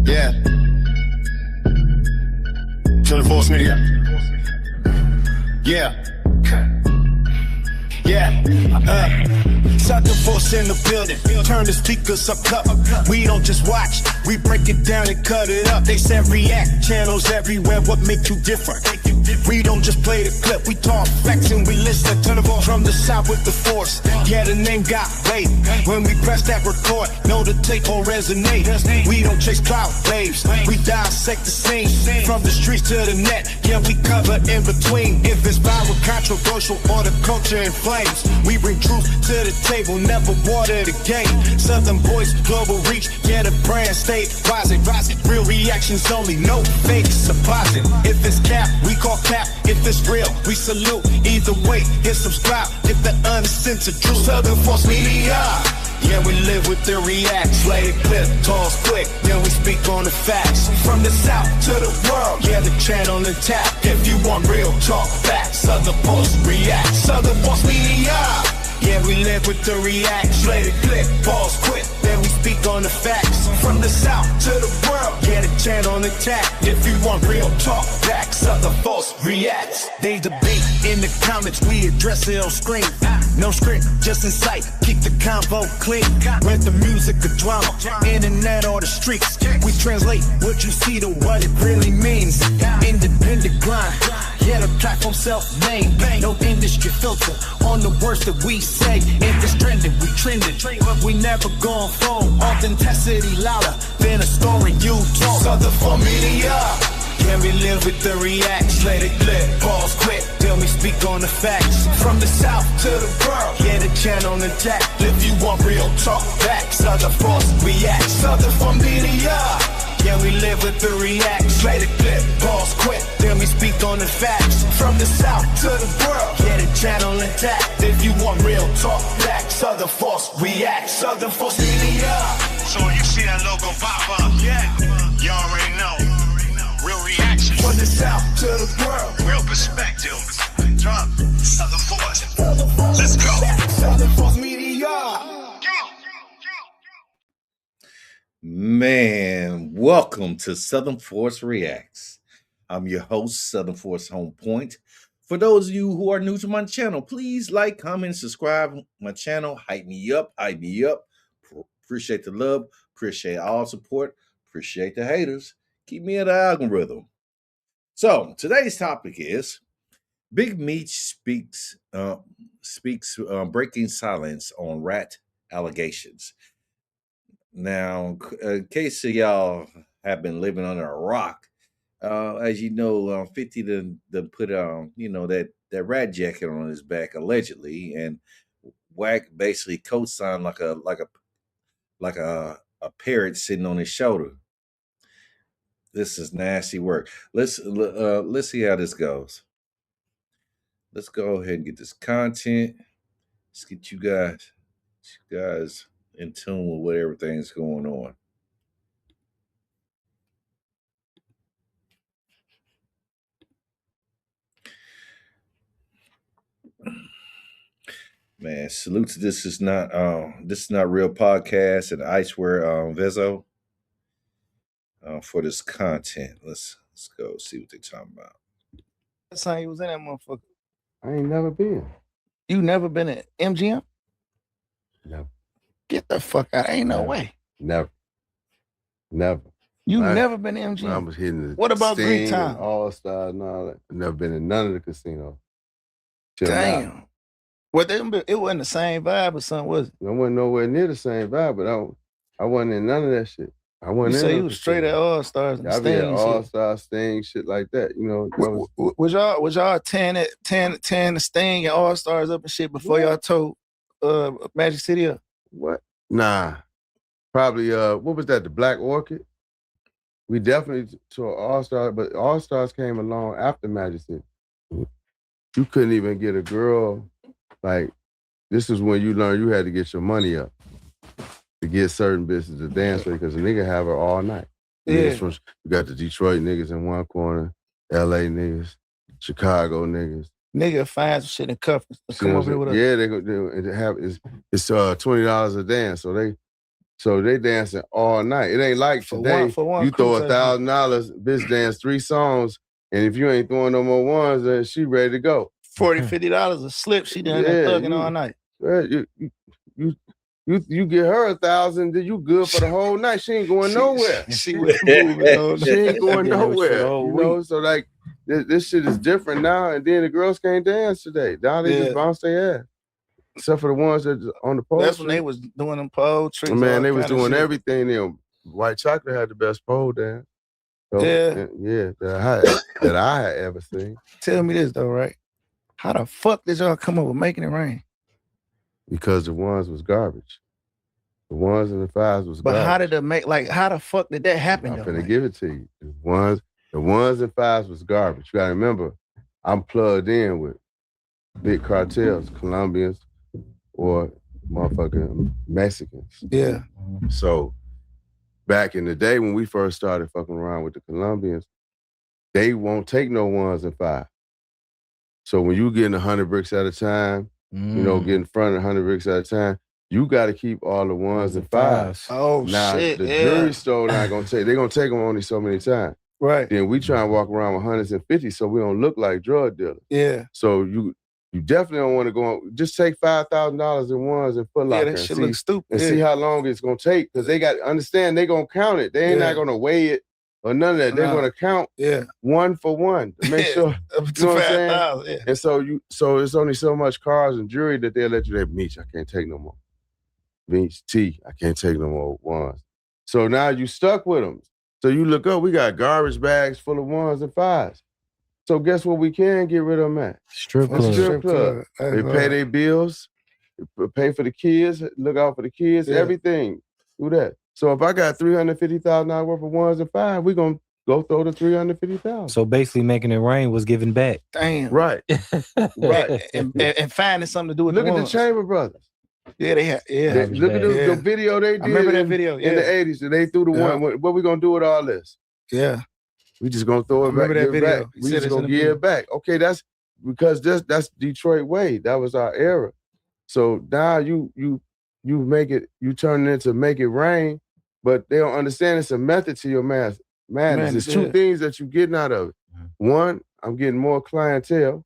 Yeah. To the force nigga. Yeah. Southern Force in the building. Turn the speakers up. We don't just watch, we break it down and cut it up. They said react, channels everywhere. What make you different? We don't just play the clip, we talk facts and we listen. Turn the ball from the south with the force. Yeah, the name got weight. When we press that record, know the tape will resonate. We don't chase clout waves, we dissect the scene. From the streets to the net, yeah, we cover in between. If it's viral, controversial, or the culture in flames, we bring truth to the table, never water the game. Southern boys, global reach, yeah, the brand stay rising. Real reactions only, no fake supposing. If it's cap, we call cap. If it's real, we salute. Either way, hit subscribe if the uncensored truth. Southern Force Media. Yeah, we live with the reacts. Lay it clip, toss quick, then we speak on the facts. From the south to the world, yeah, the channel and tap. If you want real talk facts, Southern Force React. Southern Force Media. Yeah, we live with the reacts. Lay the clip, pause quick, then we speak on the facts. From the south to the world, yeah, the channel on the tap. If you want real talk facts, Southern Force Reacts. They debate in the comments, we address it on screen. No script, just in sight, keep the convo clean. Rent the music, the drama, internet or the streets. We translate what you see to what it really means. Independent grind, yeah, the platform self-made. No industry filter on the words that we say. If it's trending, we trending, but we never gon' fall. Authenticity louder than a story you talk. Southern Force Media. Yeah, we live with the reacts. Let it clip, pause quick, till we speak on the facts. From the south to the world, yeah, the channel on the tap. If you want real talk facts, Southern Force Reacts. Southern Force Media. Yeah, we live with the reacts. Let it clip, pause quick, then we speak on the facts. From the south to the world, yeah, the channel intact. If you want real talk facts, Southern Force Reacts. Southern Force Media. So when you see that logo pop up, yeah, you already know. Real reactions. From the south to the world, real perspective. Drop Southern Force. Let's go. Southern Force Media. Man, welcome to Southern Force Reacts. I'm your host, Southern Force Home Point. For those of you who are new to my channel, please like, comment, subscribe my channel. Hype me up. Appreciate the love. Appreciate all support. Appreciate the haters. Keep me in the algorithm. So today's topic is Big Meech speaks breaking silence on rat allegations. Now, in case y'all have been living under a rock, as you know, 50 done put that rat jacket on his back allegedly, and Wack basically co-signed like a parrot sitting on his shoulder. This is nasty work. Let's see how this goes. Let's go ahead and get this content. Let's get you guys in tune with what everything's going on. Man, salute to this is not real podcast, and I swear Vezo for this content. Let's go see what they're talking about. That's how he was in that motherfucker. I ain't never been. You never been at MGM? Never. Get the fuck out. Ain't no way. Never. You never been to MGM? I was hitting the What about Sting Greek Time? and All Star and all that. Never been in none of the casinos. Till Damn. now. Well, it wasn't the same vibe or something, was it? I wasn't nowhere near the same vibe, but I wasn't in none of that shit. I wasn't You in say no you was straight at casino. All Stars and I be at Sting. All Star, Sting, shit like that. You know, Was y'all tearing the Sting and All Stars up and shit before y'all told Magic City up? what? Nah. Probably, what was that, the Black Orchid? We definitely to All Star, but All Stars came along after Magic City. You couldn't even get a girl, like, this is when you learn you had to get your money up to get certain bitches to dance with, because a nigga have her all night. Yeah. You got the Detroit niggas in one corner, LA niggas, Chicago niggas. Nigga find some shit in cuffs. Come over here with us. Yeah, they have it's $20 a dance, so they So they dancing all night. It ain't like today, you throw $1,000, bitch dance 3 songs, and if you ain't throwing no more ones, then she ready to go. $40, $50 a slip, she done that thugging all night. You get her 1,000, then you good for the whole night. She ain't going nowhere. She moving. She ain't going nowhere. You know, so like this shit is different now, and then the girls can't dance today. Now they just bounce their ass. Except for the ones that on the pole. That's when they was doing them pole tricks. Man, they was doing everything. White Chocolate had the best pole dance. So, that I had ever seen. Tell me this though, right? How the fuck did y'all come up with making it rain? Because the ones was garbage. The ones and the fives was garbage. But how did how the fuck did that happen? I'm finna give it to you. The ones and fives was garbage. You gotta remember, I'm plugged in with big cartels, Colombians, or motherfucking Mexicans. Yeah. So back in the day when we first started fucking around with the Colombians, they won't take no ones and fives. So when you getting 100 bricks at a time, you know, getting front of 100 bricks at a time, you got to keep all the ones and fives. Oh, now, shit. The jury store not going to take, they're going to take them only so many times. Right. Then we try and walk around with hundreds and 50s so we don't look like drug dealers. Yeah. So you definitely don't want to go on, just take $5,000 in ones and Foot Locker. Yeah, that shit looks stupid. And see how long it's going to take, because they got to understand they're going to count it. They ain't not going to weigh it or none of that. They're going to count one for one to make sure. You know what I'm saying? And so it's only so much cars and jewelry that they'll let you. Meech, I can't take no more. Meech, T, I can't take no more ones. So now you stuck with them. So you look up, we got garbage bags full of ones and fives. So guess what we can get rid of them at? Strip club. They pay their bills, pay for the kids, look out for the kids, everything. Do that. So if I got $350,000 worth of ones and fives, we're going to go throw the $350,000. So basically making it rain was giving back. Damn. Right. Right. And finding something to do with Look at the Chamber Brothers. Yeah, they had. Yeah. Look at the video they did. I remember that video. In the 80s. And they threw the one. What we going to do with all this? Yeah. We just going to throw it back. Remember that video. Back. We just going to give it back. Okay, that's because that's Detroit way. That was our era. So now you make it, you turn it into make it rain, but they don't understand it's a method to your madness. There's two things that you're getting out of it. One, I'm getting more clientele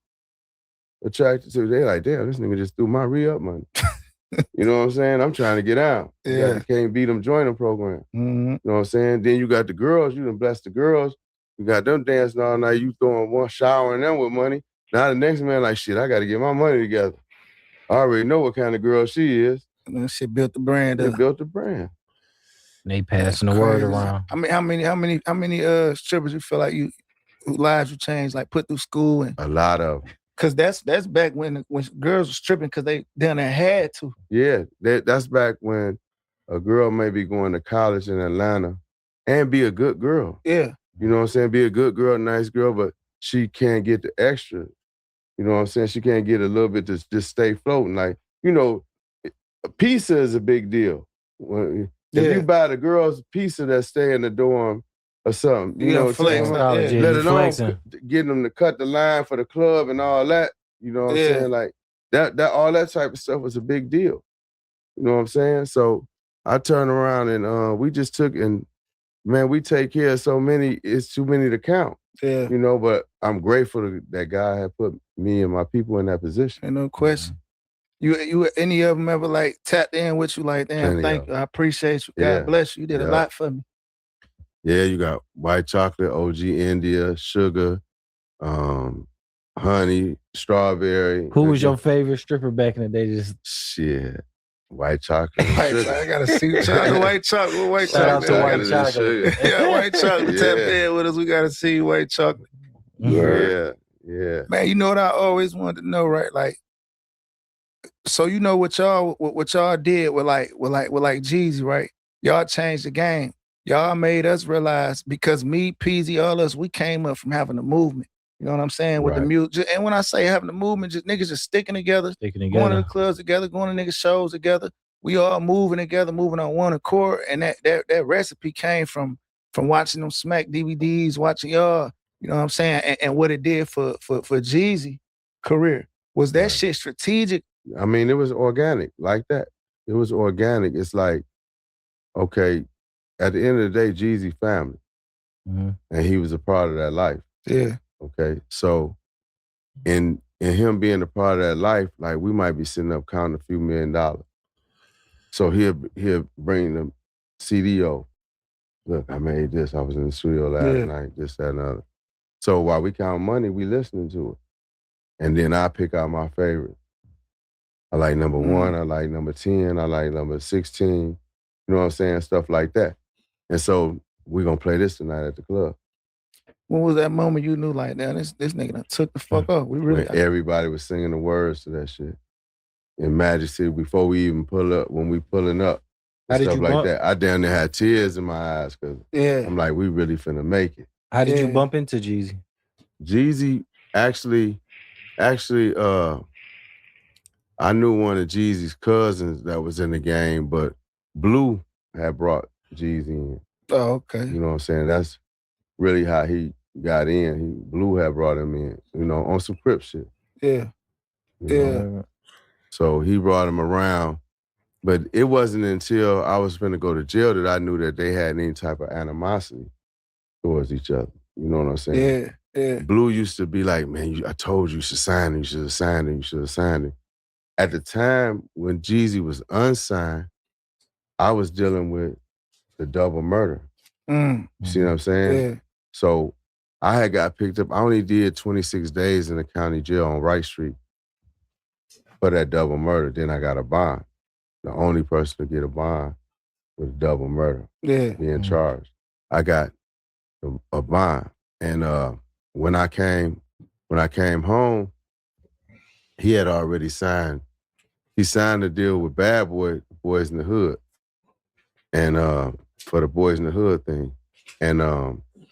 attracted to. They like, damn, this nigga just threw my re-up money. You know what I'm saying? I'm trying to get out. Yeah. You can't beat them joining program. Mm-hmm. You know what I'm saying? Then you got the girls. You done bless the girls. You got them dancing all night. You throwing one, showering them with money. Now the next man like, shit, I got to get my money together. I already know what kind of girl she is. And that shit built the brand up. They built the brand. They passing the word around. I mean, how many strippers you feel like whose lives you changed, like put through school and a lot of them. Cause that's back when girls were stripping because they done had to. Yeah, that's back when a girl may be going to college in Atlanta and be a good girl. Yeah. You know what I'm saying? Be a good girl, nice girl, but she can't get the extra. You know what I'm saying? She can't get a little bit to just stay floating. Like, you know, a pizza is a big deal. If you buy the girls pizza that stay in the dorm or something, you know, let alone getting them to cut the line for the club and all that. You know what I'm saying? Like that all that type of stuff was a big deal. You know what I'm saying? So I turned around and we just took and man, we take care of so many, it's too many to count. Yeah. You know, but I'm grateful that God had put me and my people in that position. Ain't no question. You any of them ever like tapped in with you like, damn, thank you, I appreciate you. God bless you. You did a lot for me. Yeah, you got White Chocolate, OG India, Sugar, Honey, Strawberry. Who was your favorite stripper back in the day? Just shit. White Chocolate. I gotta see. Shout out to White Chocolate. White Chocolate. Shout out to White Chocolate. Yeah, White Chocolate. Tap in with us. We gotta see White Chocolate. Yeah. Man, you know what I always wanted to know, right? Like, so you know what y'all did with like Jeezy, right? Y'all changed the game. Y'all made us realize because me, Peasy, all us, we came up from having a movement. You know what I'm saying? With the music. And when I say having a movement, just niggas just sticking together, going to the clubs together, going to niggas shows together. We all moving together, moving on one accord. And that recipe came from watching them Smack DVDs, watching y'all, you know what I'm saying? And what it did for Jeezy career. Was that shit strategic? I mean, it was organic like that. It was organic. It's like okay, at the end of the day, Jeezy family. Mhm. And he was a part of that life. Yeah. Okay. So in him being a part of that life, like we might be sitting up counting a few $1 million. So he'll bring the CDO. Look, I made this. I was in the studio last night, this, that, and other. So while we count money, we listening to it. And then I pick out my favorite. I like number 1, I like number 10, I like number 16. You know what I'm saying? Stuff like that. And so we're gonna play this tonight at the club. When was that moment you knew like, damn, this nigga done took the fuck off? We really When everybody was singing the words to that shit. In Magic City, before we even pull up, when we pulling up, How and did stuff you like bump? that. I damn near had tears in my eyes because I'm like, we really finna make it. How did you Yeah. bump into Jeezy? Jeezy, actually, I knew one of Jeezy's cousins that was in the game, but Blue had brought Jeezy in. Oh, okay. You know what I'm saying? That's really how he got in. Blue had brought him in, you know, on some Crip shit. Yeah. you know? Yeah. So he brought him around. But it wasn't until I was finna go to jail that I knew that they had any type of animosity towards each other. You know what I'm saying? Yeah. Blue used to be like, man, I told you you should sign him. You should have signed him. You should have signed him. At the time when Jeezy was unsigned, I was dealing with the double murder. You see what I'm saying? Yeah. So I had got picked up. I only did 26 days in the county jail on Wright Street for that double murder. Then I got a bond. The only person to get a bond with a double murder, being charged. I got a bond. And when I came home, he had already signed. He signed a deal with Bad Boy, Boys in the Hood, and for the Boys in the Hood thing. And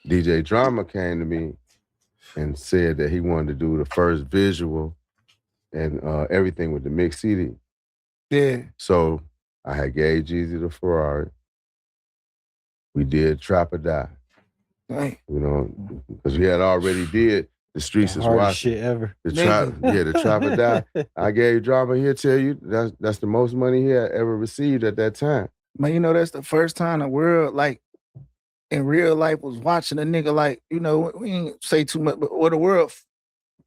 DJ Drama came to me and said that he wanted to do the first visual and everything with the mix CD. Yeah. So I had gave Jeezy the Ferrari. We did Trap or Die. Right. You know, because we had already did The Streets The is hardest Watching. shit ever. The Trap or Die. I gave Drama, he'll tell you, that's the most money he had ever received at that time. Man, you know, that's the first time the world, like, in real life was watching a nigga like, you know, we ain't say too much, but what the world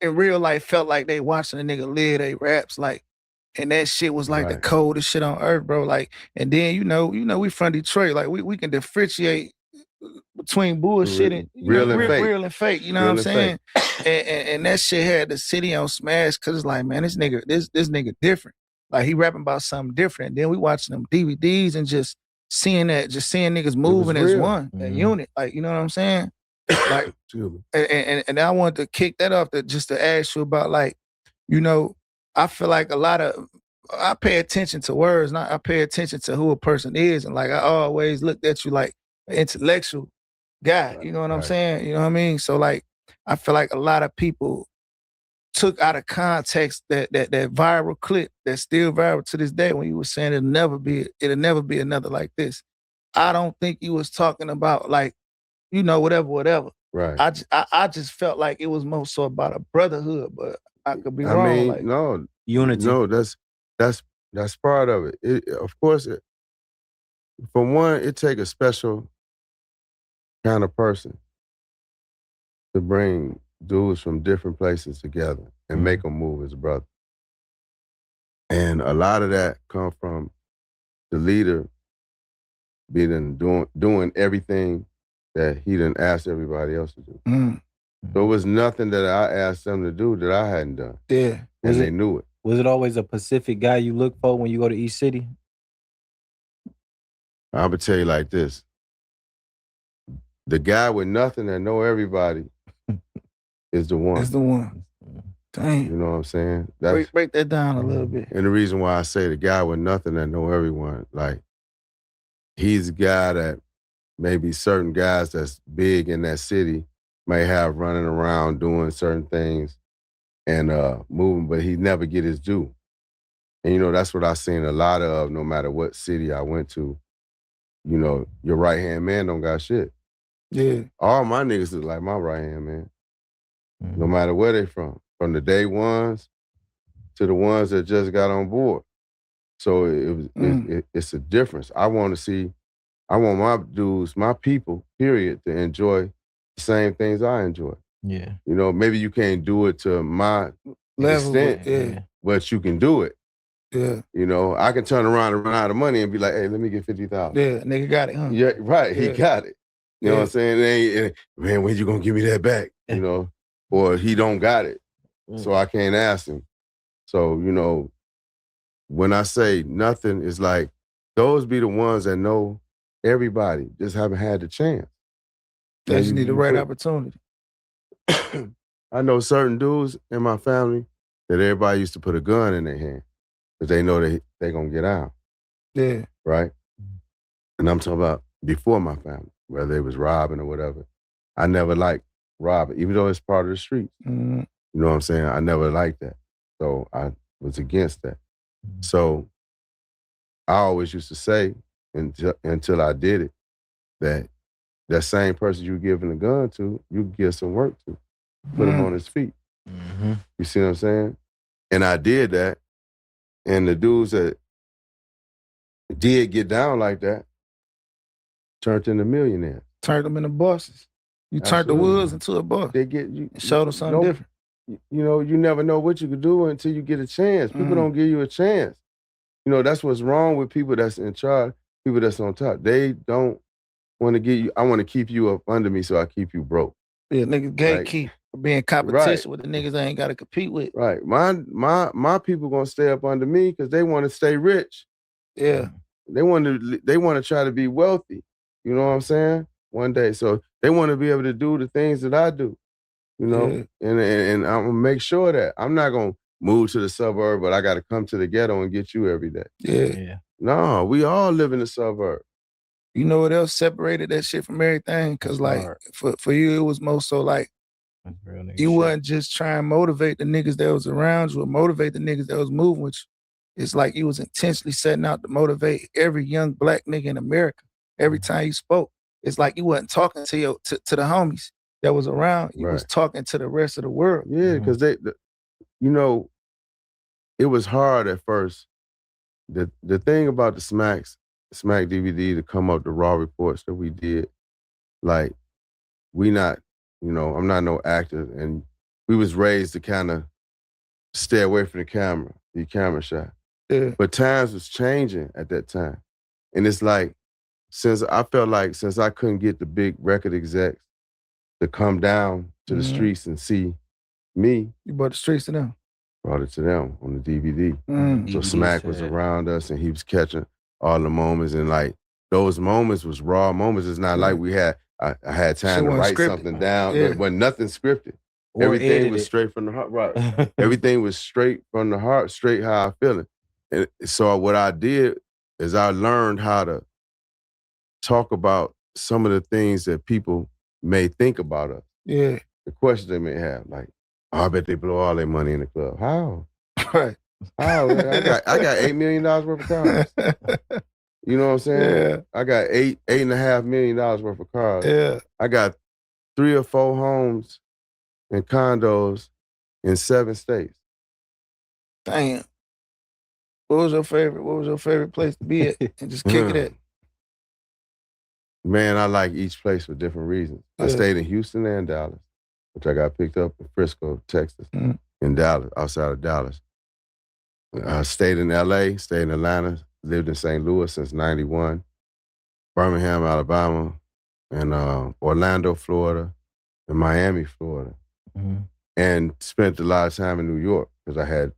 in real life felt like they watching a nigga live they raps, like, and that shit was like the coldest shit on earth, bro. Like, and then you know, we from Detroit, like we can differentiate between bullshit and real and fake. You know what I'm saying? And that shit had the city on smash because it's like, man, this nigga different. Like he rapping about something different. And then we watching them DVDs and just seeing niggas moving as one, a unit. Like, you know what I'm saying? Like, and I wanted to kick that off just to ask you about, like, you know, I feel like I pay attention to words, I pay attention to who a person is. And like, I always looked at you like an intellectual guy, you know what I'm saying? You know what I mean? So like, I feel like a lot of people took out of context that viral clip that's still viral to this day when you were saying it'll never be another like this. I don't think you was talking about like, you know, whatever. Right. I just felt like it was more so about a brotherhood, but I could be wrong. I mean, like, no. Unity. No, that's part of it. Of course, for one, it take a special kind of person to bring dudes from different places together and make them move as brothers. And a lot of that come from the leader doing everything that he didn't ask everybody else to do. There was nothing that I asked them to do that I hadn't done. Yeah. And they knew it. Was it always a Pacific guy you look for when you go to East City? I'm gonna tell you like this. The guy with nothing that know everybody is the one. It's the one. Dang. You know what I'm saying? Break that down a little bit. And the reason why I say the guy with nothing that know everyone, like, he's a guy that maybe certain guys that's big in that city may have running around doing certain things and moving, but he never get his due. And, you know, that's what I seen a lot of no matter what city I went to. You know, your right-hand man don't got shit. Yeah. All my niggas look like my right-hand man. No matter where they from the day ones to the ones that just got on board. So it's a difference. I want to see I want my dudes, my people, period, to enjoy the same things I enjoy. Yeah. You know, maybe you can't do it to my Level, extent, yeah. but you can do it. Yeah. You know, I can turn around and run out of money and be like, hey, let me get 50,000. Yeah, nigga got it, huh? Yeah, right. He Yeah. got it. You know what I'm saying? It ain't, man, when you gonna give me that back? You know, or he don't got it. So I can't ask him. So, you know, when I say nothing, it's like those be the ones that know everybody, just haven't had the chance. They just need the right opportunity. I know certain dudes in my family that everybody used to put a gun in their hand because they know they gonna get out. Yeah. Right? And I'm talking about before my family, whether it was robbing or whatever. I never liked robbing, even though it's part of the streets. Mm-hmm. You know what I'm saying? I never liked that. So I was against that. So I always used to say until I did it, that same person you giving the gun to, you give some work to. Put him on his feet. Mm-hmm. You see what I'm saying? And I did that. And the dudes that did get down like that turned into millionaires. Turned them into bosses. You turned the woods into a boss. They get you. Showed them something different. You know, you never know what you could do until you get a chance. People don't give you a chance. You know, that's what's wrong with people that's in charge, people that's on top. They don't want to give you, I want to keep you up under me, so I keep you broke. Yeah, niggas gatekeep being competition with the niggas they ain't got to compete with. Right. My people gonna stay up under me because they want to stay rich. Yeah. They want to try to be wealthy. You know what I'm saying? One day. So they want to be able to do the things that I do. You know? Yeah. And I'm gonna make sure that I'm not gonna move to the suburb, but I gotta come to the ghetto and get you every day. Yeah. No, we all live in the suburb. You know what else separated that shit from everything? Cause like for you, it was more so like you wasn't just trying to motivate the niggas that was around you or motivate the niggas that was moving with you. It's like you was intentionally setting out to motivate every young black nigga in America. Every time you spoke, it's like you wasn't talking to to the homies that was around. You was talking to the rest of the world. Yeah, because you know, it was hard at first. The thing about the Smack DVD to come up, the raw reports that we did, like, we not, you know, I'm not no actor, and we was raised to kind of stay away from the camera shy. Yeah. But times was changing at that time. And it's like, since I couldn't get the big record execs to come down to the streets and see me. You brought the streets to them. Brought it to them on the DVD. So DVD Smack was around us and he was catching all the moments, and like those moments was raw moments. It's not like I had time to write something down. There wasn't nothing scripted. Or everything was edited. straight from the heart. Right. Everything was straight from the heart, straight how I feel it. And so what I did is I learned how to talk about some of the things that people may think about us. Yeah. The questions they may have, like, oh, I bet they blow all their money in the club. How? Right. How? I got $8 million worth of cars. You know what I'm saying? Yeah. I got $8.5 million worth of cars. Yeah. I got 3 or 4 homes and condos in 7 states. Damn. What was your favorite place to be at? And just kick it at? Man, I like each place for different reasons. I stayed in Houston and Dallas, which I got picked up in Frisco, Texas, in Dallas, outside of Dallas. I stayed in LA, stayed in Atlanta, lived in St. Louis since 91, Birmingham, Alabama, and Orlando, Florida, and Miami, Florida. And spent a lot of time in New York because I had a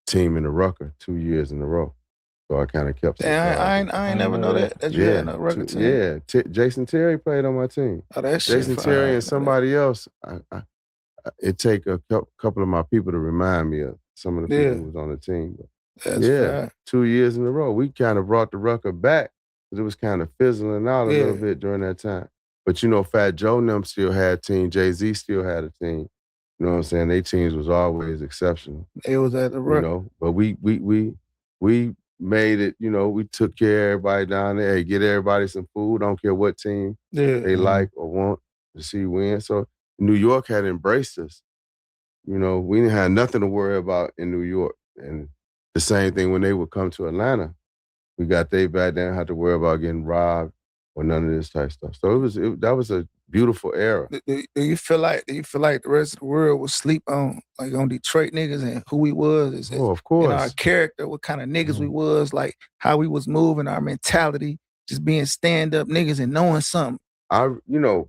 team in the Rucker 2 years in a row. So I kind of kept. I ain't never know that you had a Rucker team. Yeah, Jason Terry played on my team. Oh, that shit. Jason Terry and somebody else. It take a couple of my people to remind me of some of the people who was on the team. But That's 2 years in a row. We kind of brought the Rucker back because it was kind of fizzling out a little bit during that time. But you know, Fat Joe and them still had a team. Jay-Z still had a team. You know what I'm saying? Their teams was always exceptional. It was at the Rucker. You know, but we made it, you know, we took care of everybody down there. Hey, get everybody some food. Don't care what team they like or want to see win. So New York had embraced us. You know, we didn't have nothing to worry about in New York. And the same thing when they would come to Atlanta. We got they back there, had to worry about getting robbed or none of this type stuff. So that was a beautiful era. Do you feel like the rest of the world will sleep on Detroit niggas and who we was? Oh, of course. Our character, what kind of niggas we was, like how we was moving, our mentality, just being stand-up niggas and knowing something.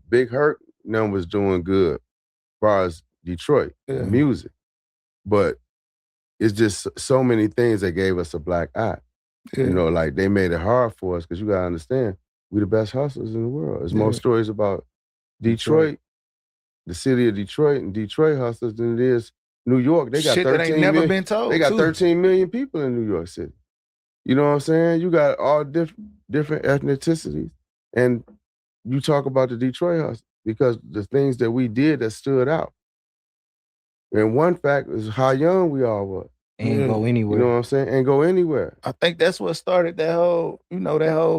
Big Hurt was doing good as far as Detroit music. But it's just so many things that gave us a black eye. Yeah. Like they made it hard for us because you gotta understand, we the best hustlers in the world. There's more stories about Detroit, the city of Detroit and Detroit hustlers than it is New York. They got shit 13 that ain't never million, been told. They got too. 13 million people in New York City. You know what I'm saying? You got all different ethnicities. And you talk about the Detroit hustle because the things that we did that stood out. And one fact is how young we all were. And go anywhere. You know what I'm saying? And go anywhere. I think that's what started that whole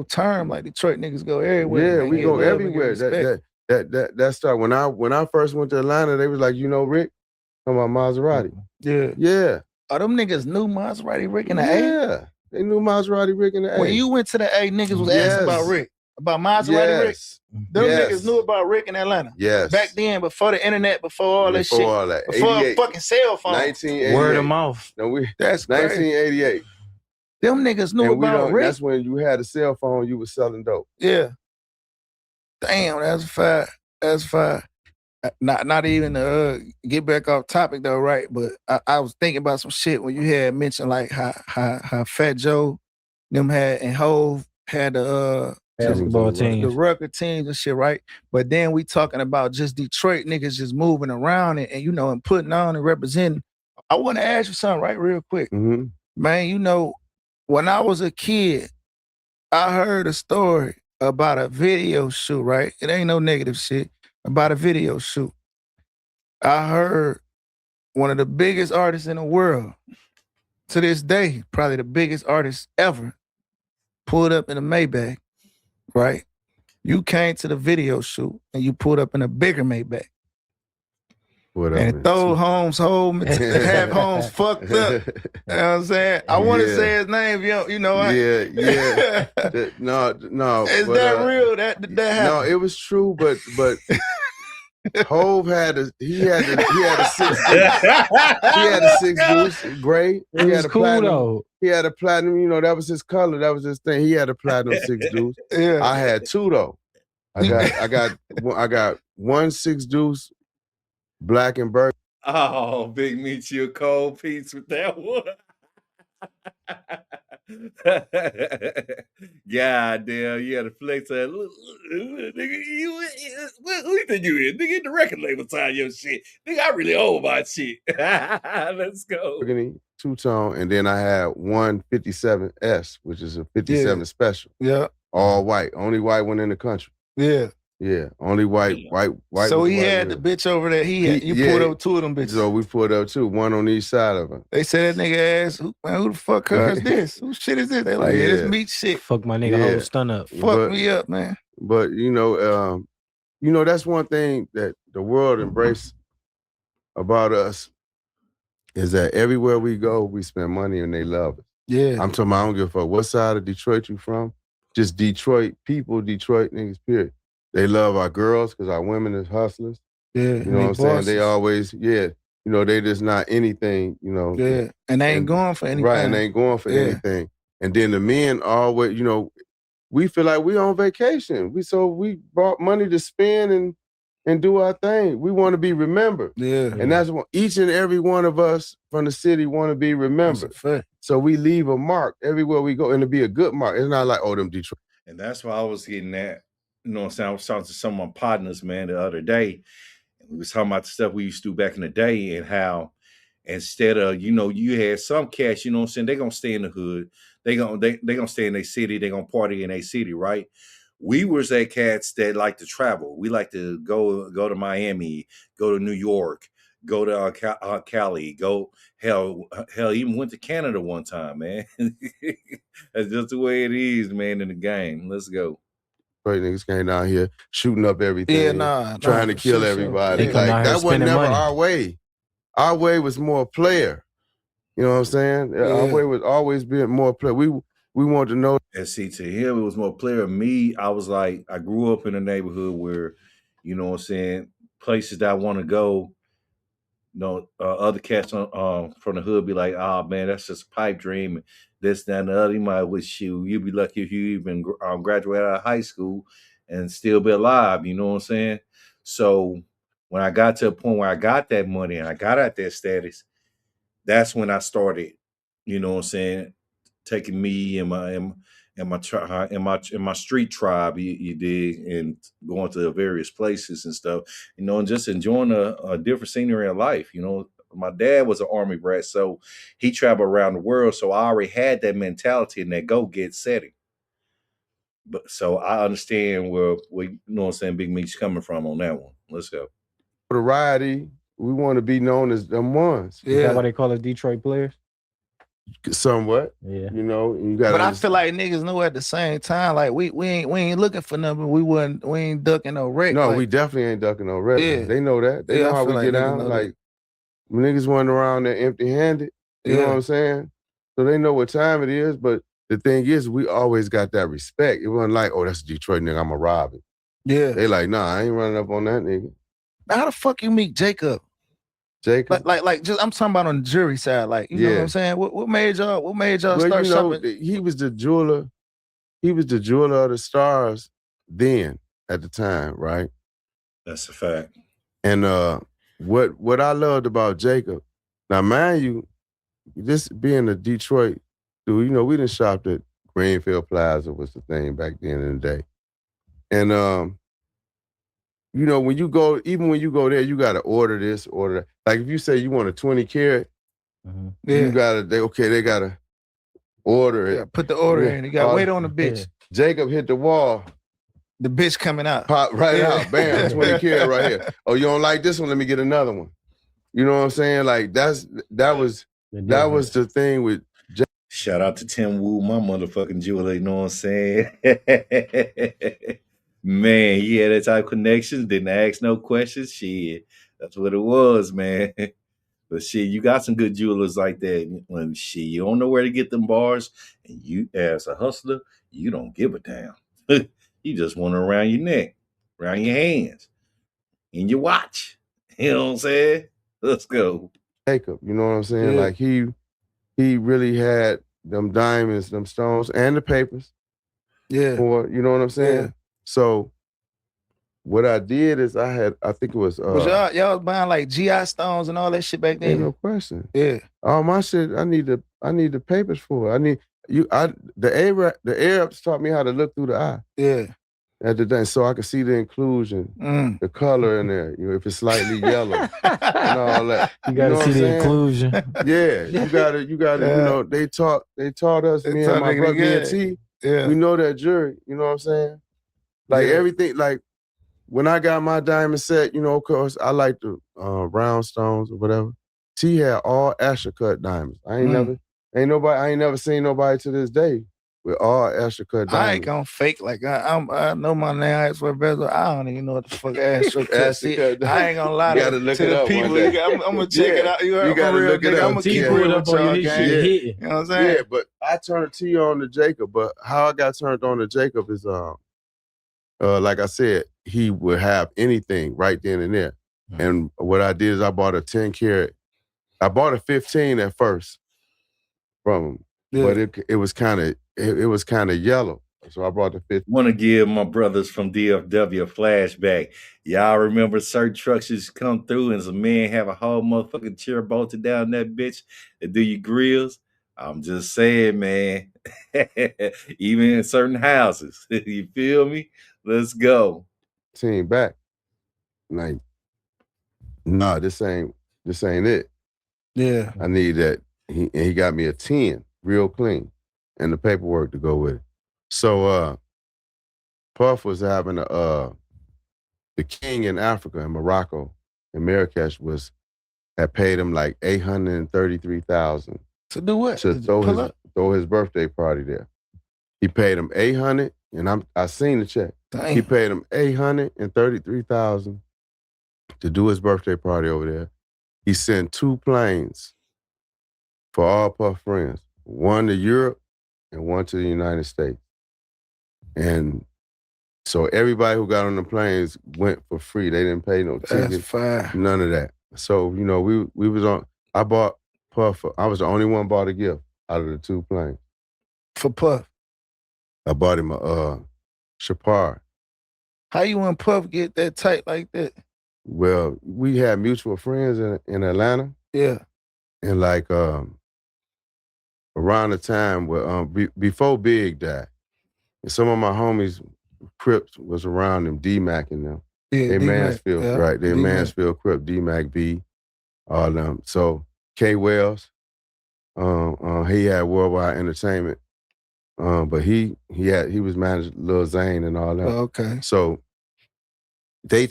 term, like Detroit niggas go everywhere. Yeah, we go everywhere. That started when I first went to Atlanta. They was like, Rick, talking about Maserati. Yeah. Oh, them niggas knew Maserati Rick in the A? Yeah, they knew Maserati Rick in the A. When you went to the A, niggas was asking about Rick, about Maserati Rick. Them niggas knew about Rick in Atlanta. Yes. Back then, before the internet, before all that shit. Before all that. Before a fucking cell phone. 1988. Word of mouth. No, that's crazy. 1988. Them niggas knew about Rick. That's when you had a cell phone, you was selling dope. Yeah. Damn, that's fire. That's fire. Not even to get back off topic though, right? But I was thinking about some shit when you had mentioned like how Fat Joe, them had and Hove had the basketball teams, the record teams and shit, right? But then we talking about just Detroit niggas just moving around and and putting on and representing. I want to ask you something right real quick. Mm-hmm. Man, when I was a kid, I heard a story about a video shoot, right? It ain't no negative shit. About a video shoot. I heard one of the biggest artists in the world, to this day, probably the biggest artist ever, pulled up in a Maybach, right? You came to the video shoot and you pulled up in a bigger Maybach. And throw Holmes home, have Holmes fucked up. You know what I'm saying? I want to say his name, Yeah. No. Is that real? That happened? No, it was true, but Hove had a 6 deuce gray. He had a cool platinum. Though. He had a platinum, that was his color, that was his thing. He had a platinum 6 deuce. Yeah. I had 2 though. I got 1 6 deuce, black and burgundy. Oh, Big Meech, you a cold piece with that one. God damn, you had to flex that. Nigga, who you think you is? Nigga, get the record label sign your shit. Nigga, I really own my shit. Let's go. Two-tone, and then I had 157S, which is a 57 special. Yeah. All white. Only white one in the country. Yeah. Yeah. Only white. So he had the bitch over there. You pulled up 2 of them bitches. So we pulled up 2, 1 on each side of him. They said that nigga ass, who the fuck is this? Who shit is this? They like, this Meech shit. Fuck my nigga whole stun up. Fuck me up, man. But that's one thing that the world embraced about us is that everywhere we go, we spend money and they love us. Yeah. I'm talking about, I don't give a fuck what side of Detroit you from. Just Detroit people, Detroit niggas, period. They love our girls because our women is hustlers. Yeah. You know what I'm saying? They always, they just not anything, Yeah. And they ain't going for anything. Right, and they ain't going for anything. And then the men always, we feel like we on vacation. We brought money to spend and do our thing. We want to be remembered. Yeah. And that's what each and every one of us from the city want to be remembered. So we leave a mark everywhere we go, and to be a good mark. It's not like, them Detroit. And that's why I was getting at. You know what I'm saying? I was talking to some of my partners, man, the other day. And we was talking about the stuff we used to do back in the day and how instead of, you had some cats, you know what I'm saying, they're going to stay in the hood. They gonna stay in their city. They're going to party in their city, right? We was that cats that like to travel. We like to go to Miami, go to New York, go to Cali, hell, even went to Canada one time, man. That's just the way it is, man, in the game. Let's go. Niggas came down here shooting up everything, trying to kill everybody. Like that was never money. our way. Our way was more player. You know what I'm saying? Yeah. Our way was always being more player. We we want to know. And see, to him, it was more clear. Me, I was like, I grew up in a neighborhood where, you know what I'm saying, places that I want to go, other cats from the hood be like, oh man, that's just a pipe dream. And this, that, and the other. You might wish you'd be lucky if you even graduate out of high school and still be alive. You know what I'm saying? So when I got to a point where I got that money and I got out that status, that's when I started, you know what I'm saying, taking me and my street tribe, you dig, and going to various places and stuff, and just enjoying a different scenery in life. My dad was an Army brat, so he traveled around the world. So I already had that mentality and that go-get setting. But so I understand where you know what I'm saying, Big Meech coming from on that one. Let's go. Notoriety, we want to be known as them ones. Is that why they call us Detroit players? Somewhat. Yeah. You got. But I feel like niggas know at the same time, like we ain't looking for nothing. We ain't ducking no wreck. No, like, we definitely ain't ducking no wreck. Yeah. They know that. They know how we get down. Like when niggas went around there empty-handed. You know what I'm saying? So they know what time it is. But the thing is, we always got that respect. It wasn't like, oh, that's a Detroit nigga, I'm a rob him. Yeah. They like, nah, I ain't running up on that nigga. How the fuck you meet Jacob? Like just I'm talking about on the jury side, like you know what I'm saying. What made y'all start shopping? He was the jeweler. He was the jeweler of the stars then at the time, right? That's a fact. And what I loved about Jacob, now mind you, this being a Detroit dude, we done shopped at Greenfield Plaza was the thing back then in the day, and when you go there, you got to order this, order that. Like if you say you want a 20 karat, you gotta, they gotta order it. Yeah, put the order in. You gotta wait on the bitch. Jacob hit the wall. The bitch coming out. Pop right out. Bam, 20 karat right here. Oh, you don't like this one? Let me get another one. You know what I'm saying? Like that was the thing with Jacob. Shout out to Tim Wu, my motherfucking jeweler, you know what I'm saying? Man, he had that type of connections, didn't ask no questions. Shit, that's what it was, man. But shit, you got some good jewelers like that. When you don't know where to get them bars, and you, as a hustler, you don't give a damn. You just want it around your neck, around your hands, in your watch. You know what I'm saying? Let's go. Jacob, you know what I'm saying? Like he really had them diamonds, them stones, and the papers. Yeah. For, you know what I'm saying? Yeah. So what I did is I think it was y'all was buying like GI stones and all that shit back then. Ain't no question. Yeah. All my shit I need the papers for. The Arabs taught me how to look through the eye. Yeah. At the day, so I could see the inclusion, the color in there. If it's slightly yellow and all that. You gotta see the inclusion. Yeah, you gotta. They taught us, me and my brother, me and T. Yeah. We know that jury. You know what I'm saying? Like everything. Like when I got my diamond set, of course I like the round stones or whatever. T had all Asher cut diamonds. I ain't never seen nobody to this day with all Asher cut diamonds. I ain't gonna fake like I know my name. I asked for a bezel. I don't even know what the fuck Asher cut. I ain't gonna lie to the people. I'm gonna check it out. You gotta look it up. I'm gonna keep real up on you. You know what I'm saying? Yeah, but I turned T on to Jacob. But how I got turned on to Jacob is like I said, he would have anything right then and there. Mm-hmm. And what I did is I bought a 10 karat. I bought a 15 at first from him, but it was kind of yellow. So I brought the 15. Want to give my brothers from DFW a flashback. Y'all remember certain trucks just come through and some men have a whole motherfucking chair bolted down that bitch and do your grills? I'm just saying, man. Even in certain houses. You feel me? Let's go. Team back. Like, nah, this ain't it. Yeah. I need that. He got me a 10, real clean, and the paperwork to go with it. So Puff was having the king in Africa, in Morocco, in Marrakesh, had paid him like $833,000. To do what? To throw his birthday party there. He paid him $800, and I seen the check. Dang. He paid him $833,000 to do his birthday party over there. He sent 2 planes for all Puff friends. One to Europe and one to the United States. And so everybody who got on the planes went for free. They didn't pay no ticket. That's fine. None of that. So, you know, we was on, I bought Puff, I was the only one bought a gift out of the 2 planes. For Puff. I bought him a Chapar. How you and Puff get that tight like that? Well, we had mutual friends in Atlanta. Yeah. And like around the time where before Big died, and some of my homies, Crips, was around them, D-Mac and them. Yeah, They D-Mac, Mansfield, yeah. right? They D-Mac. Mansfield, Crip, D-Mac, B, all them. So K Wells, he had Worldwide Entertainment, but he was managed Lil Zane and all that. Oh, okay. So they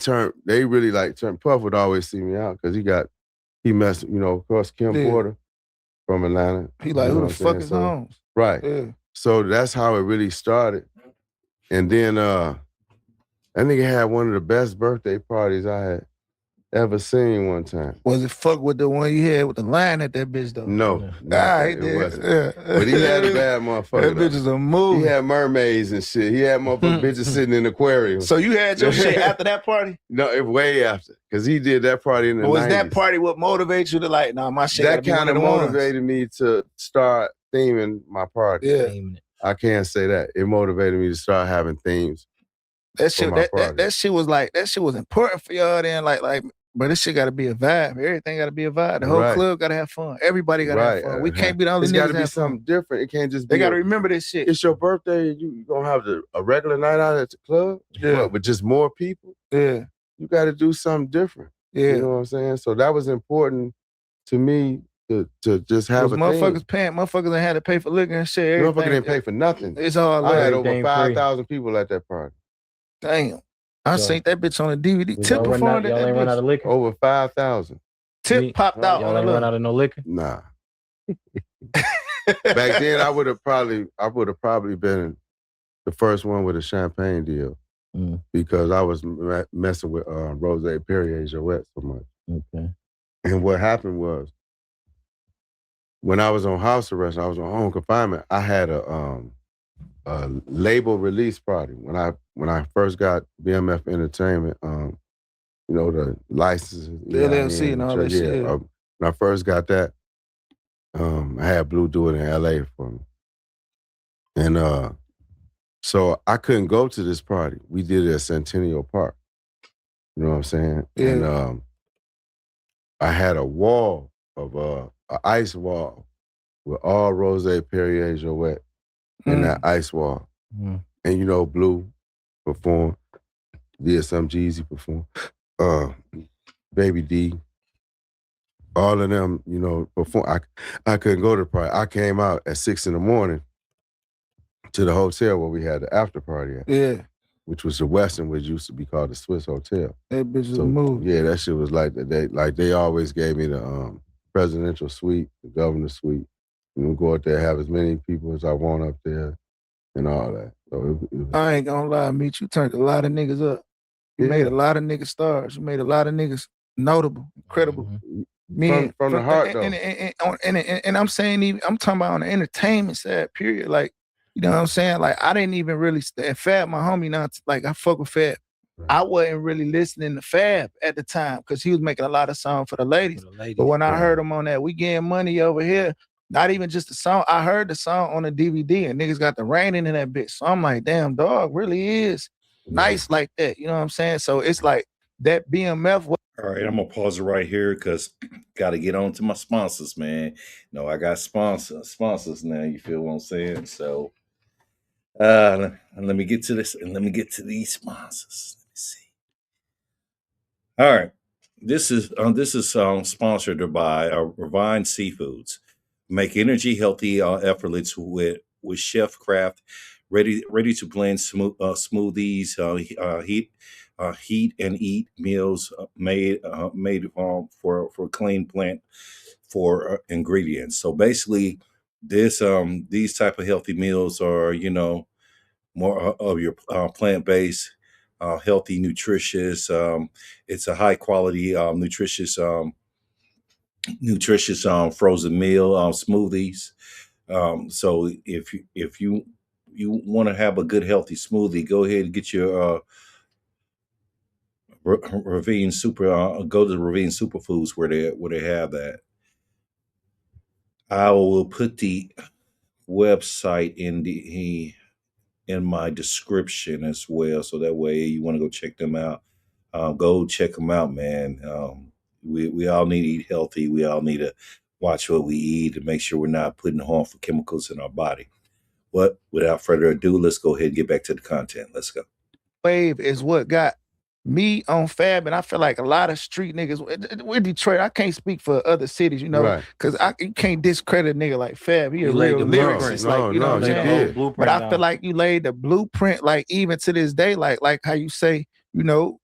really turned. Puff would always see me out because he messed, you know, of course, Kim Porter from Atlanta. He like, who the fuck is Holmes? Right. Yeah. So that's how it really started. And then that nigga had one of the best birthday parties I had ever seen one time. Was it fuck with the one you had with the line at that bitch though? No. He it did. wasn't. Yeah. But he had a bad motherfucker. That bitch is a movie. He had mermaids and shit. He had motherfucking bitches sitting in the aquarium. So you had your shit after that party? No, it way after. Because he did that party in the 90s. Was that party what motivated you to like, nah, my shit That kind of motivated me to start theming my party. Yeah. I can't say that. It motivated me to start having themes. That shit, that shit was like, that shit was important for y'all then. Like, but this shit gotta be a vibe. Everything gotta be a vibe. The whole club gotta have fun. Everybody gotta have fun. We can't be the only niggas. It's gotta be have something fun. different. It can't just be. They gotta remember this shit. It's your birthday. You gonna have a regular night out at the club. Yeah. But just more people. Yeah. You gotta do something different. Yeah. You know what I'm saying? So that was important to me to just have a motherfuckers paying. Motherfuckers ain't had to pay for liquor and shit. Motherfucker didn't pay for nothing. It's all I had like over 5,000 people at that party. Damn. I seen that bitch on the DVD. Tip Y'all performed at that ain't run out of bitch. liquor? Over 5,000. Tip popped out Y'all on ain't the run out of no liquor? Nah. Back then, I would have probably been the first one with a champagne deal because I was messing with Rose Perrier Jouet so much. Okay. And what happened was, when I was on house arrest, I was on home confinement. I had a label release party when I first got BMF Entertainment. You know, the licenses, the LLC and all that shit. When I first got that, I had Blue do it in LA for me. And so I couldn't go to this party. We did it at Centennial Park. You know what I'm saying? Yeah. And I had a wall of an ice wall with all Rose Perrier Jouet in that ice wall. And you know, Blue performed, did some Jeezy perform, Baby D, all of them, you know, perform. I couldn't go to the party. I came out at 6 a.m. to the hotel where we had the after party at. Yeah. Which was the Westin, which used to be called the Swiss Hotel. That bitch was a move. Yeah, that shit was like that. They always gave me the presidential suite, the governor's suite. And we go out there, have as many people as I want up there, and all that. So it was, I ain't gonna lie, Meech. You turned a lot of niggas up. You made a lot of niggas stars. You made a lot of niggas notable, credible. Men from the heart though. And I'm saying, even I'm talking about on the entertainment side. Period. Like, you know what I'm saying? Like, I didn't even really. Fab, my homie, now, like I fuck with Fab. Right. I wasn't really listening to Fab at the time because he was making a lot of songs for the ladies. But when I heard him on that, we getting money over here. Not even just the song. I heard the song on the DVD and niggas got the raining in that bitch. So I'm like, damn, dog, really is nice like that. You know what I'm saying? So it's like that BMF. All right, I'm gonna pause it right here because got to get on to my sponsors, man. No, I got sponsors now. You feel what I'm saying? So, let me get to this and let me get to these sponsors. Let me see. All right, this is sponsored by Revine Seafoods. Make energy healthy, effortless with chef craft, ready to blend smoothies, heat and eat meals made for clean plant for ingredients. So basically, these type of healthy meals are, you know, more of your plant-based, healthy, nutritious. It's a high quality, nutritious frozen meal, smoothies So if you want to have a good healthy smoothie, go ahead and get your Ravine Super. Go to the Ravine Superfoods where they have that. I will put the website in my description as well, so that way you want to go check them out. Go check them out, man. We all need to eat healthy. We all need to watch what we eat and make sure we're not putting harmful chemicals in our body. But without further ado, let's go ahead and get back to the content. Let's go. Wave is what got me on Fab, and I feel like a lot of street niggas with Detroit. I can't speak for other cities, you know, because you can't discredit a nigga like Fab. He a real lyricist, like you know what I'm saying. But I feel like you laid the blueprint, like even to this day, like how you say, you know,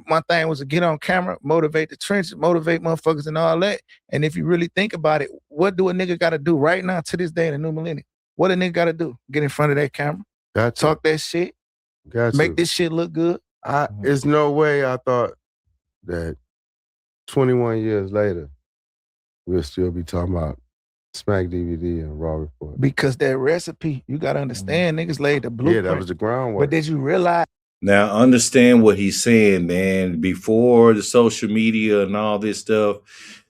my thing was to get on camera, motivate the trenches, motivate motherfuckers and all that. And if you really think about it, what do a nigga got to do right now to this day in the new millennium? What a nigga got to do? Get in front of that camera, talk that shit, make this shit look good. There's no way I thought that 21 years later, we'll still be talking about Smack DVD and Raw Report. Because that recipe, you got to understand, niggas laid the blueprint. Yeah, that was the groundwork. But did you realize? Now, understand what he's saying, man. Before the social media and all this stuff,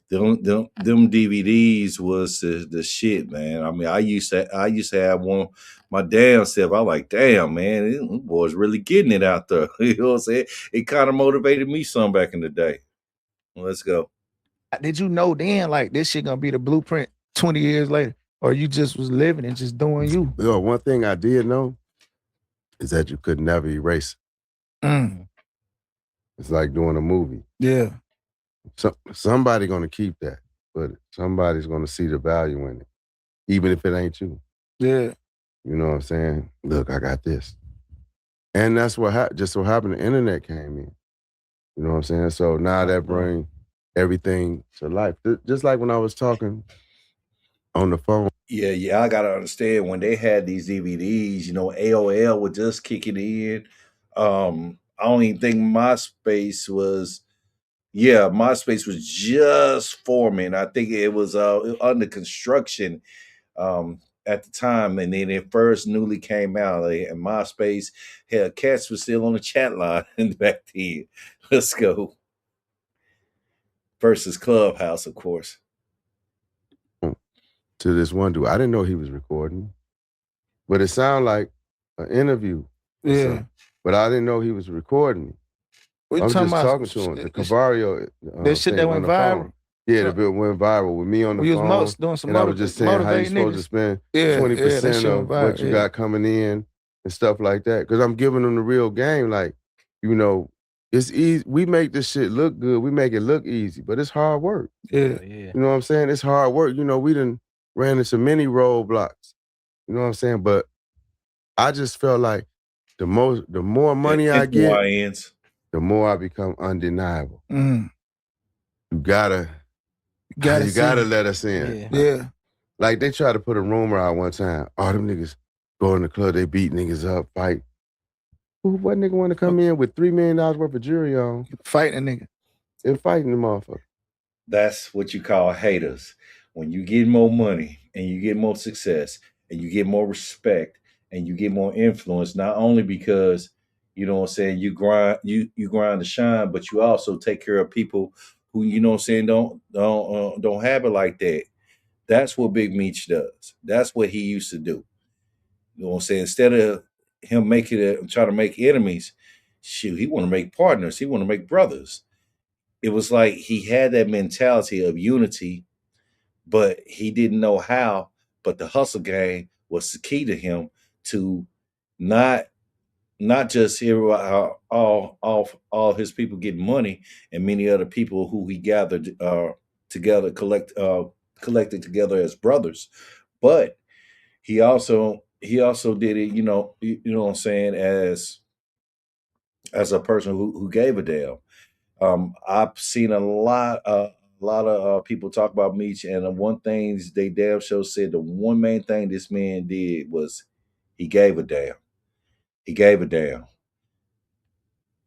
them DVDs was the shit, man. I mean, I used to have one my damn self. I like, damn, man, these boys really getting it out there. You know what I'm saying? It kind of motivated me some back in the day. Let's go. Did you know then, like, this shit gonna be the blueprint 20 years later? Or you just was living and just doing you? Yo, one thing I did know is that you could never erase it. It's like doing a movie. Yeah. Somebody gonna keep that, but somebody's gonna see the value in it, even if it ain't you. Yeah. You know what I'm saying? Look, I got this. And that's what just so happened the internet came in. You know what I'm saying? So now that brings everything to life. Just like when I was talking on the phone. Yeah, I gotta understand when they had these DVDs, you know, AOL was just kicking in. I don't even think MySpace was just forming. I think it was under construction at the time, and then it first newly came out. And MySpace, hell, cats was still on the chat line back then. Let's go. Versus Clubhouse, of course. To this one dude, I didn't know he was recording, but it sounded like an interview. Yeah. But I didn't know he was recording. I was just talking to him. The Cavario. That shit that went viral? Yeah, the bit went viral with me on the phone. Doing some and I was just saying how you supposed to spend 20% of what you got coming in and stuff like that. Because I'm giving them the real game. Like, you know, it's easy. We make this shit look good. We make it look easy, but it's hard work. Yeah. You know what I'm saying? It's hard work. You know, we done ran into many roadblocks. You know what I'm saying? But I just felt like the more money I get, the more I become undeniable. You gotta let us in. Yeah. Like they tried to put a rumor out one time. Oh, them niggas go in the club, they beat niggas up, fight. What nigga want to come in with $3 million worth of jewelry on? Fighting a nigga. And fighting the motherfucker. That's what you call haters. When you get more money and you get more success and you get more respect and you get more influence, not only because, you know what I'm saying, you grind to shine, but you also take care of people who, you know what I'm saying, don't have it like that. That's what Big Meech does. That's what he used to do. You know what I'm saying? Instead of him trying to make enemies, shoot, he want to make partners. He want to make brothers. It was like he had that mentality of unity, but he didn't know how. But the hustle game was the key to him to not just hear all his people getting money and many other people who he gathered together, collected together as brothers, but he also did it, you know what I'm saying, as a person who gave a damn. I've seen a lot of people talk about Meech, and the one thing they damn sure said, the one main thing this man did was he gave a damn. He gave a damn.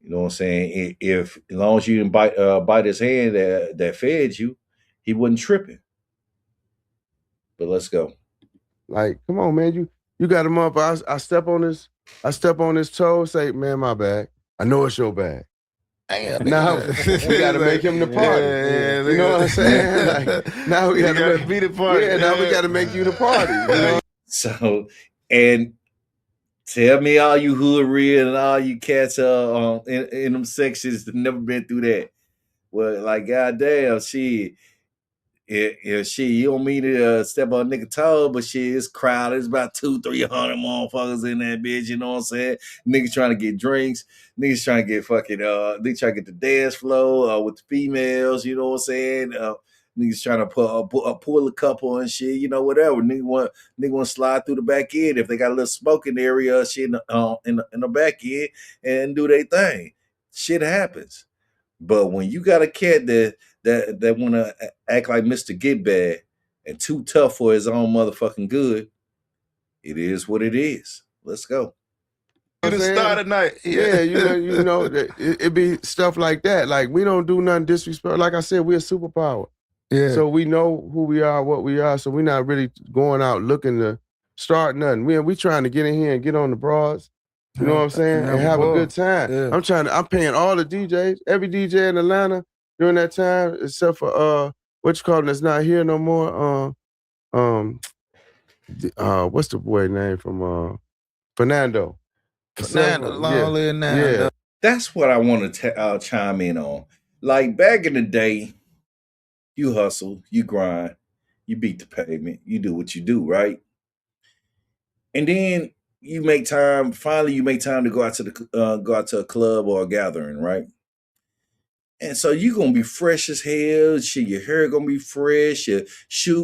You know what I'm saying? If as long as you didn't bite his hand that fed you, he wasn't tripping. But let's go. Like, come on, man, you got him up. I step on his toe, say, man, my bag. I know it's your bag. Damn, Now we got to make him the party. Yeah, you know what I'm saying? Like now we got to be the party. Yeah, now we got to make you the party. You know? So, and tell me all you hood real and all you cats in them sections that never been through that. Well, like goddamn, shit. Shit, you don't mean to step on a nigga toe, but shit, it's crowded. There's about 200-300 motherfuckers in that bitch. You know what I'm saying? Niggas trying to get drinks. Niggas trying to get fucking. They trying to get the dance flow with the females. You know what I'm saying? Niggas trying to pull a couple and shit. You know, whatever. Nigga want to slide through the back end if they got a little smoking area. Shit in the back end and do their thing. Shit happens. But when you got a cat that want to act like Mr. Get Bad and too tough for his own motherfucking good, it is what it is. Let's go. You the start of night. Yeah, you know, it be stuff like that. Like we don't do nothing disrespectful. Like I said, we're a superpower. Yeah. So we know who we are, what we are. So we're not really going out looking to start nothing. We trying to get in here and get on the broads. You know what I'm saying? And have a good time. Yeah. I'm paying all the DJs, every DJ in Atlanta during that time, except for what you call it, that's not here no more. What's the boy name from Fernando? Yeah. That's what I want to chime in on. Like back in the day, you hustle, you grind, you beat the pavement, you do what you do, right? And then you make time. Finally, you make time to go out to a club or a gathering, right? And so you're gonna be fresh as hell. Shit, your hair gonna be fresh. Your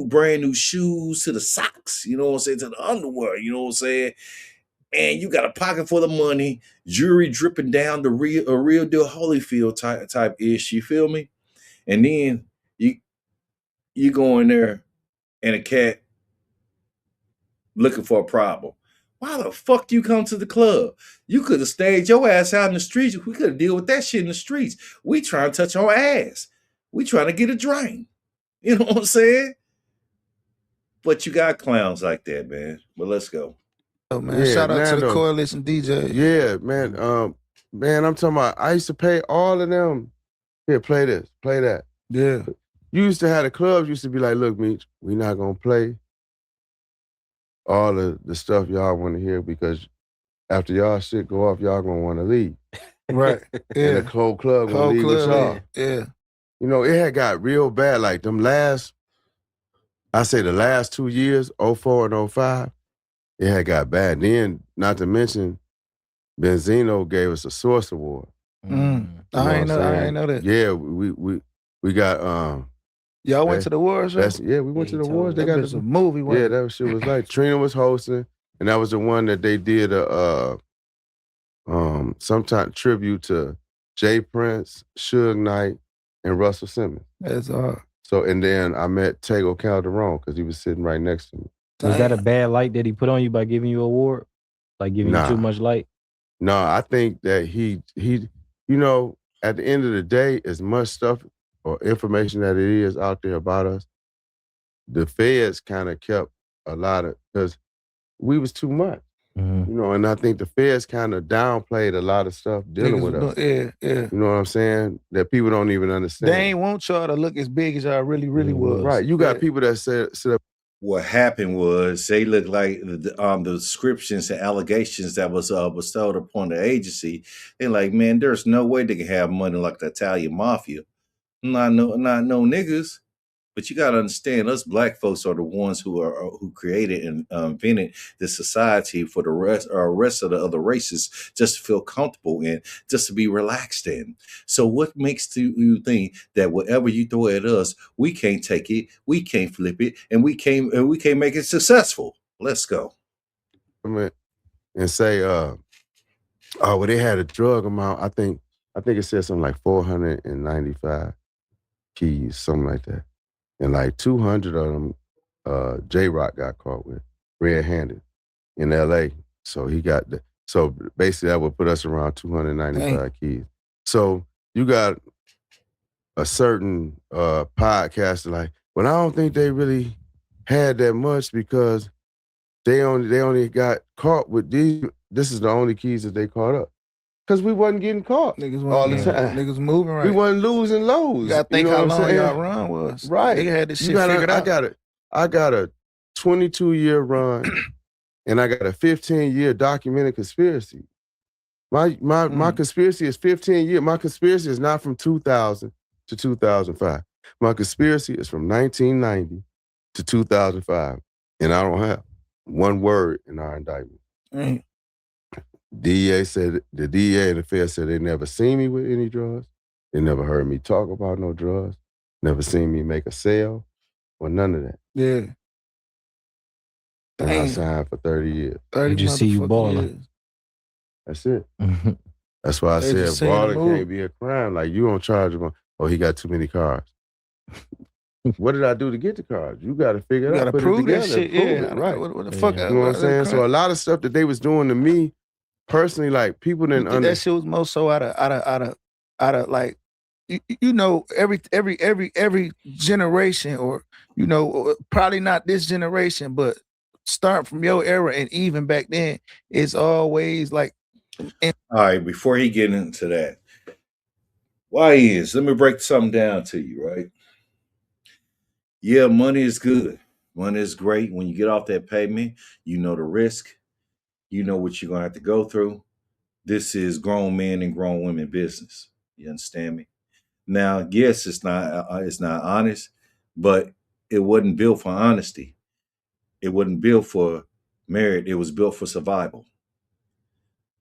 brand new shoes to the socks. You know what I'm saying? To the underwear. You know what I'm saying? And you got a pocket full of money, jewelry dripping down the real deal Holyfield type ish. You feel me? And then you go in there and a cat looking for a problem. Why the fuck do you come to the club? You could have stayed your ass out in the streets. We could have dealt with that shit in the streets. We trying to touch our ass. We trying to get a drink. You know what I'm saying? But you got clowns like that, man. But let's go. Oh man, shout out to the Coalition DJ. Yeah, man. Man, I'm talking about I used to pay all of them. Here, play this, play that. Yeah. You used to have the clubs used to be like, look, Meech, we not gonna play all of the stuff y'all want to hear because after y'all shit go off, y'all gonna want to leave. Right. Yeah. And the whole club gonna leave with y'all. Yeah. You know, it had got real bad. Like the last 2 years, 04 and 05, it had got bad. Then, not to mention, Benzino gave us a Source Award. I ain't know that. Yeah, we got y'all went to the awards, right? We went to the awards. They got a movie. Yeah, that shit was like Trina was hosting, and that was the one that they did some type of tribute to Jay Prince, Suge Knight, and Russell Simmons. That's hard. So and then I met Tego Calderon because he was sitting right next to me. Was that a bad light that he put on you by giving you an award? Like giving you too much light? No, I think that he you know, at the end of the day, as much stuff or information that it is out there about us, the feds kind of kept a lot of, because we was too much. Mm-hmm. You know, and I think the feds kind of downplayed a lot of stuff dealing with us. Yeah. You know what I'm saying? That people don't even understand. They ain't want y'all to look as big as y'all really was. Right. You got people that sit up. What happened was they looked like the descriptions and allegations that was bestowed upon the agency. They're like, man, there's no way they can have money like the Italian mafia. Not no niggas. But you gotta understand, us black folks are the ones who created and invented this society for the rest of the other races just to feel comfortable in, just to be relaxed in. So what makes you think that whatever you throw at us, we can't take it, we can't flip it, and we can't make it successful? Let's go. And say, well, they had a drug amount. I think it said something like 495 keys, something like that. And like 200 of them, J-Rock got caught with red-handed in L.A. So he got so basically that would put us around 295 keys. So you got a certain podcaster like, well, I don't think they really had that much because they only got caught with these. This is the only keys that they caught up. Because we wasn't getting caught Niggas all the wasn't time. Niggas moving right. We wasn't losing lows. You gotta think know how what I'm long saying? y'all run was. Right. They had this shit figured out. I got a 22-year run, and I got a 15-year documented conspiracy. My conspiracy is 15 years. My conspiracy is not from 2000 to 2005. My conspiracy is from 1990 to 2005, and I don't have one word in our indictment. DEA said, the DEA and the Fed said they never seen me with any drugs. They never heard me talk about no drugs. Never seen me make a sale or none of that. Yeah. And I signed for 30 years. 30 just see you balling. years. That's it. That's why I said balling can't be a crime. Like, you don't charge him. Oh, he got too many cars. What did I do to get the cars? You got to figure it out. You got to prove that shit. It, right. What the fuck? You know what I'm saying? So a lot of stuff that they was doing to me, personally, like, people didn't understand. That shit was more so out of like, you know, every generation, or, you know, probably not this generation, but start from your era and even back then, it's always like. All right, before he get into that, let me break something down to you, right? Yeah, money is good. Money is great. When you get off that pavement, you know the risk. You know what you're going to have to go through. This is grown men and grown women business. You understand me? Now, yes, it's not honest, but it wasn't built for honesty. It wasn't built for merit. It was built for survival.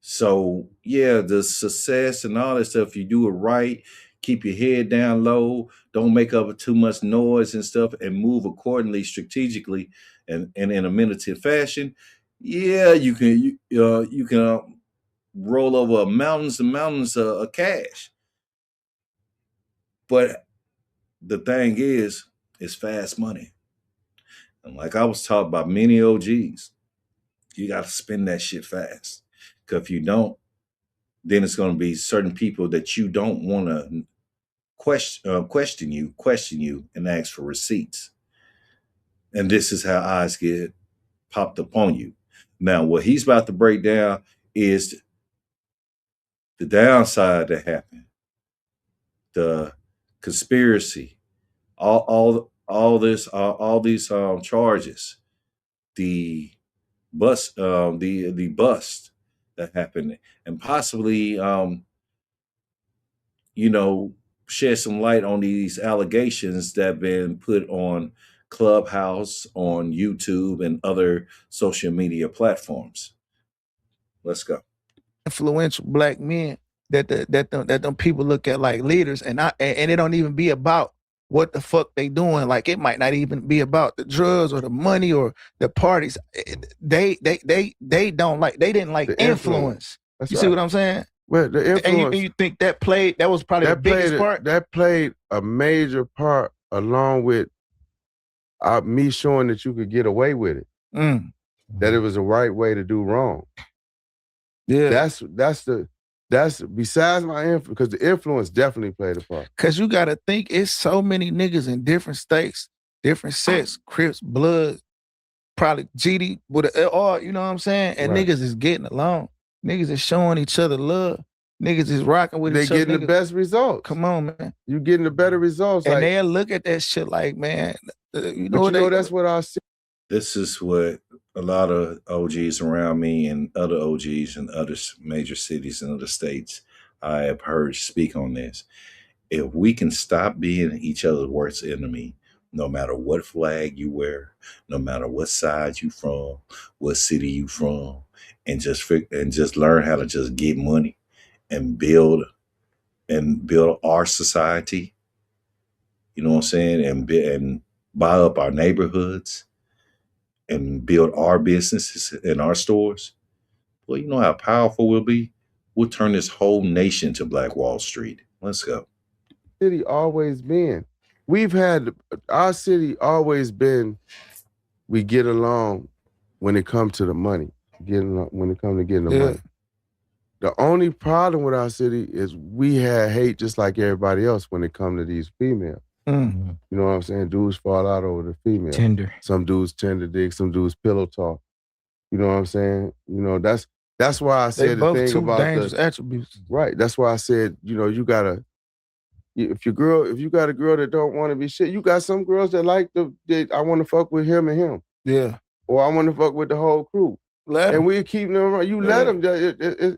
So, yeah, the success and all that stuff, you do it right, keep your head down low, don't make up too much noise and stuff, and move accordingly, strategically, and in a meditative fashion. Yeah, you can roll over mountains and mountains of cash. But the thing is, it's fast money. And like I was taught by many OGs, you got to spend that shit fast. Because if you don't, then it's going to be certain people that you don't want to question you and ask for receipts. And this is how eyes get popped upon you. Now, what he's about to break down is the downside that happened, the conspiracy, all these charges, the bust that happened, and possibly shed some light on these allegations that have been put on Clubhouse, on YouTube, and other social media platforms. Let's go. Influential black men that them people look at like leaders, and it don't even be about what the fuck they doing. Like, it might not even be about the drugs or the money or the parties. They didn't like the influence. You see what I'm saying? Well, the influence. And you think that was probably the biggest part? That played a major part, along with me showing that you could get away with it. That it was the right way to do wrong. Yeah. That's besides my influence, because the influence definitely played a part. Because you got to think, it's so many niggas in different states, different sets, Crips, Blood, probably GD, with all, you know what I'm saying? And niggas is getting along. Niggas is showing each other love. Niggas is rocking with each other. They getting the best results. Come on, man. You getting the better results. And they'll look at that shit like, man, that's what I see. This is what a lot of OGs around me and other OGs in other major cities and other states I have heard speak on this. If we can stop being each other's worst enemy, no matter what flag you wear, no matter what side you from, what city you from, and just learn how to just get money and build our society, you know what I'm saying, and buy up our neighborhoods and build our businesses and our stores. Well, you know how powerful we'll be? We'll turn this whole nation to Black Wall Street. Let's go. City always been. Our city always been, we get along when it comes to the money. When it comes to getting the money. The only problem with our city is we had hate just like everybody else when it comes to these females. Mm-hmm. You know what I'm saying? Dudes fall out over the female. Tender. Some dudes tender dick, some dudes pillow talk. You know what I'm saying? You know, that's why I They said the both thing two about dangerous attributes. right. That's why I said, you know, you gotta, if you got a girl that don't want to be shit, you got some girls that like I want to fuck with him and him. Yeah. Or I want to fuck with the whole crew. And we keep them around. You let them.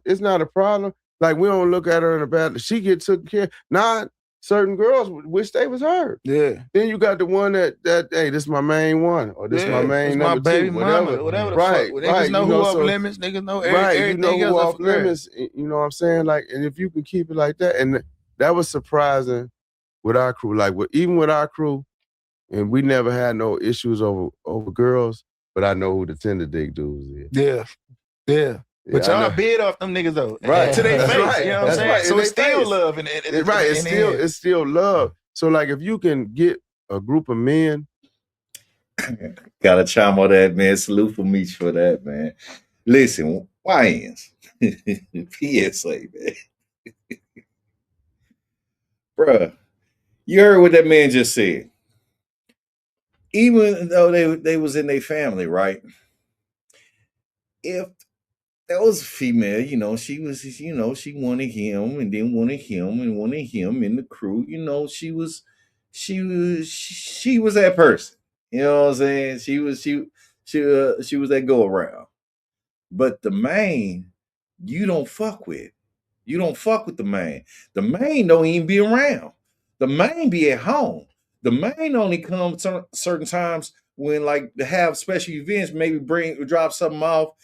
It's not a problem. Like, we don't look at her in a bad. She get taken care. Now, certain girls wish they was her. Yeah. Then you got the one that hey, this is my main one, or this is my main number my baby two, whatever. Mama, whatever the right, fuck. right. Niggas know you who know, off limits. Niggas know everything you know who else off limits. You know what I'm saying? Like, and if you can keep it like that, and that was surprising with our crew. Like, even with our crew, and we never had no issues over girls. But I know who the tender dick dudes is. Yeah. But y'all bid off them niggas though. Right. To their That's face. right. You know what I'm saying? Right. So it's still face. love. It's still love. So, like, if you can get a group of men. Gotta chime on that, man. Salute for Meech for that, man. Listen, YNs. PSA, man. Bruh, you heard what that man just said. Even though they was in their family, right? If that was a female, you know, she was, you know, she wanted him and then wanted him and wanted him in the crew, you know, she was that person. You know what I'm saying? She was that go around. But the main, you don't fuck with. You don't fuck with the main. The main don't even be around. The main be at home. The main only comes certain times when, like, to have special events, maybe drop something off,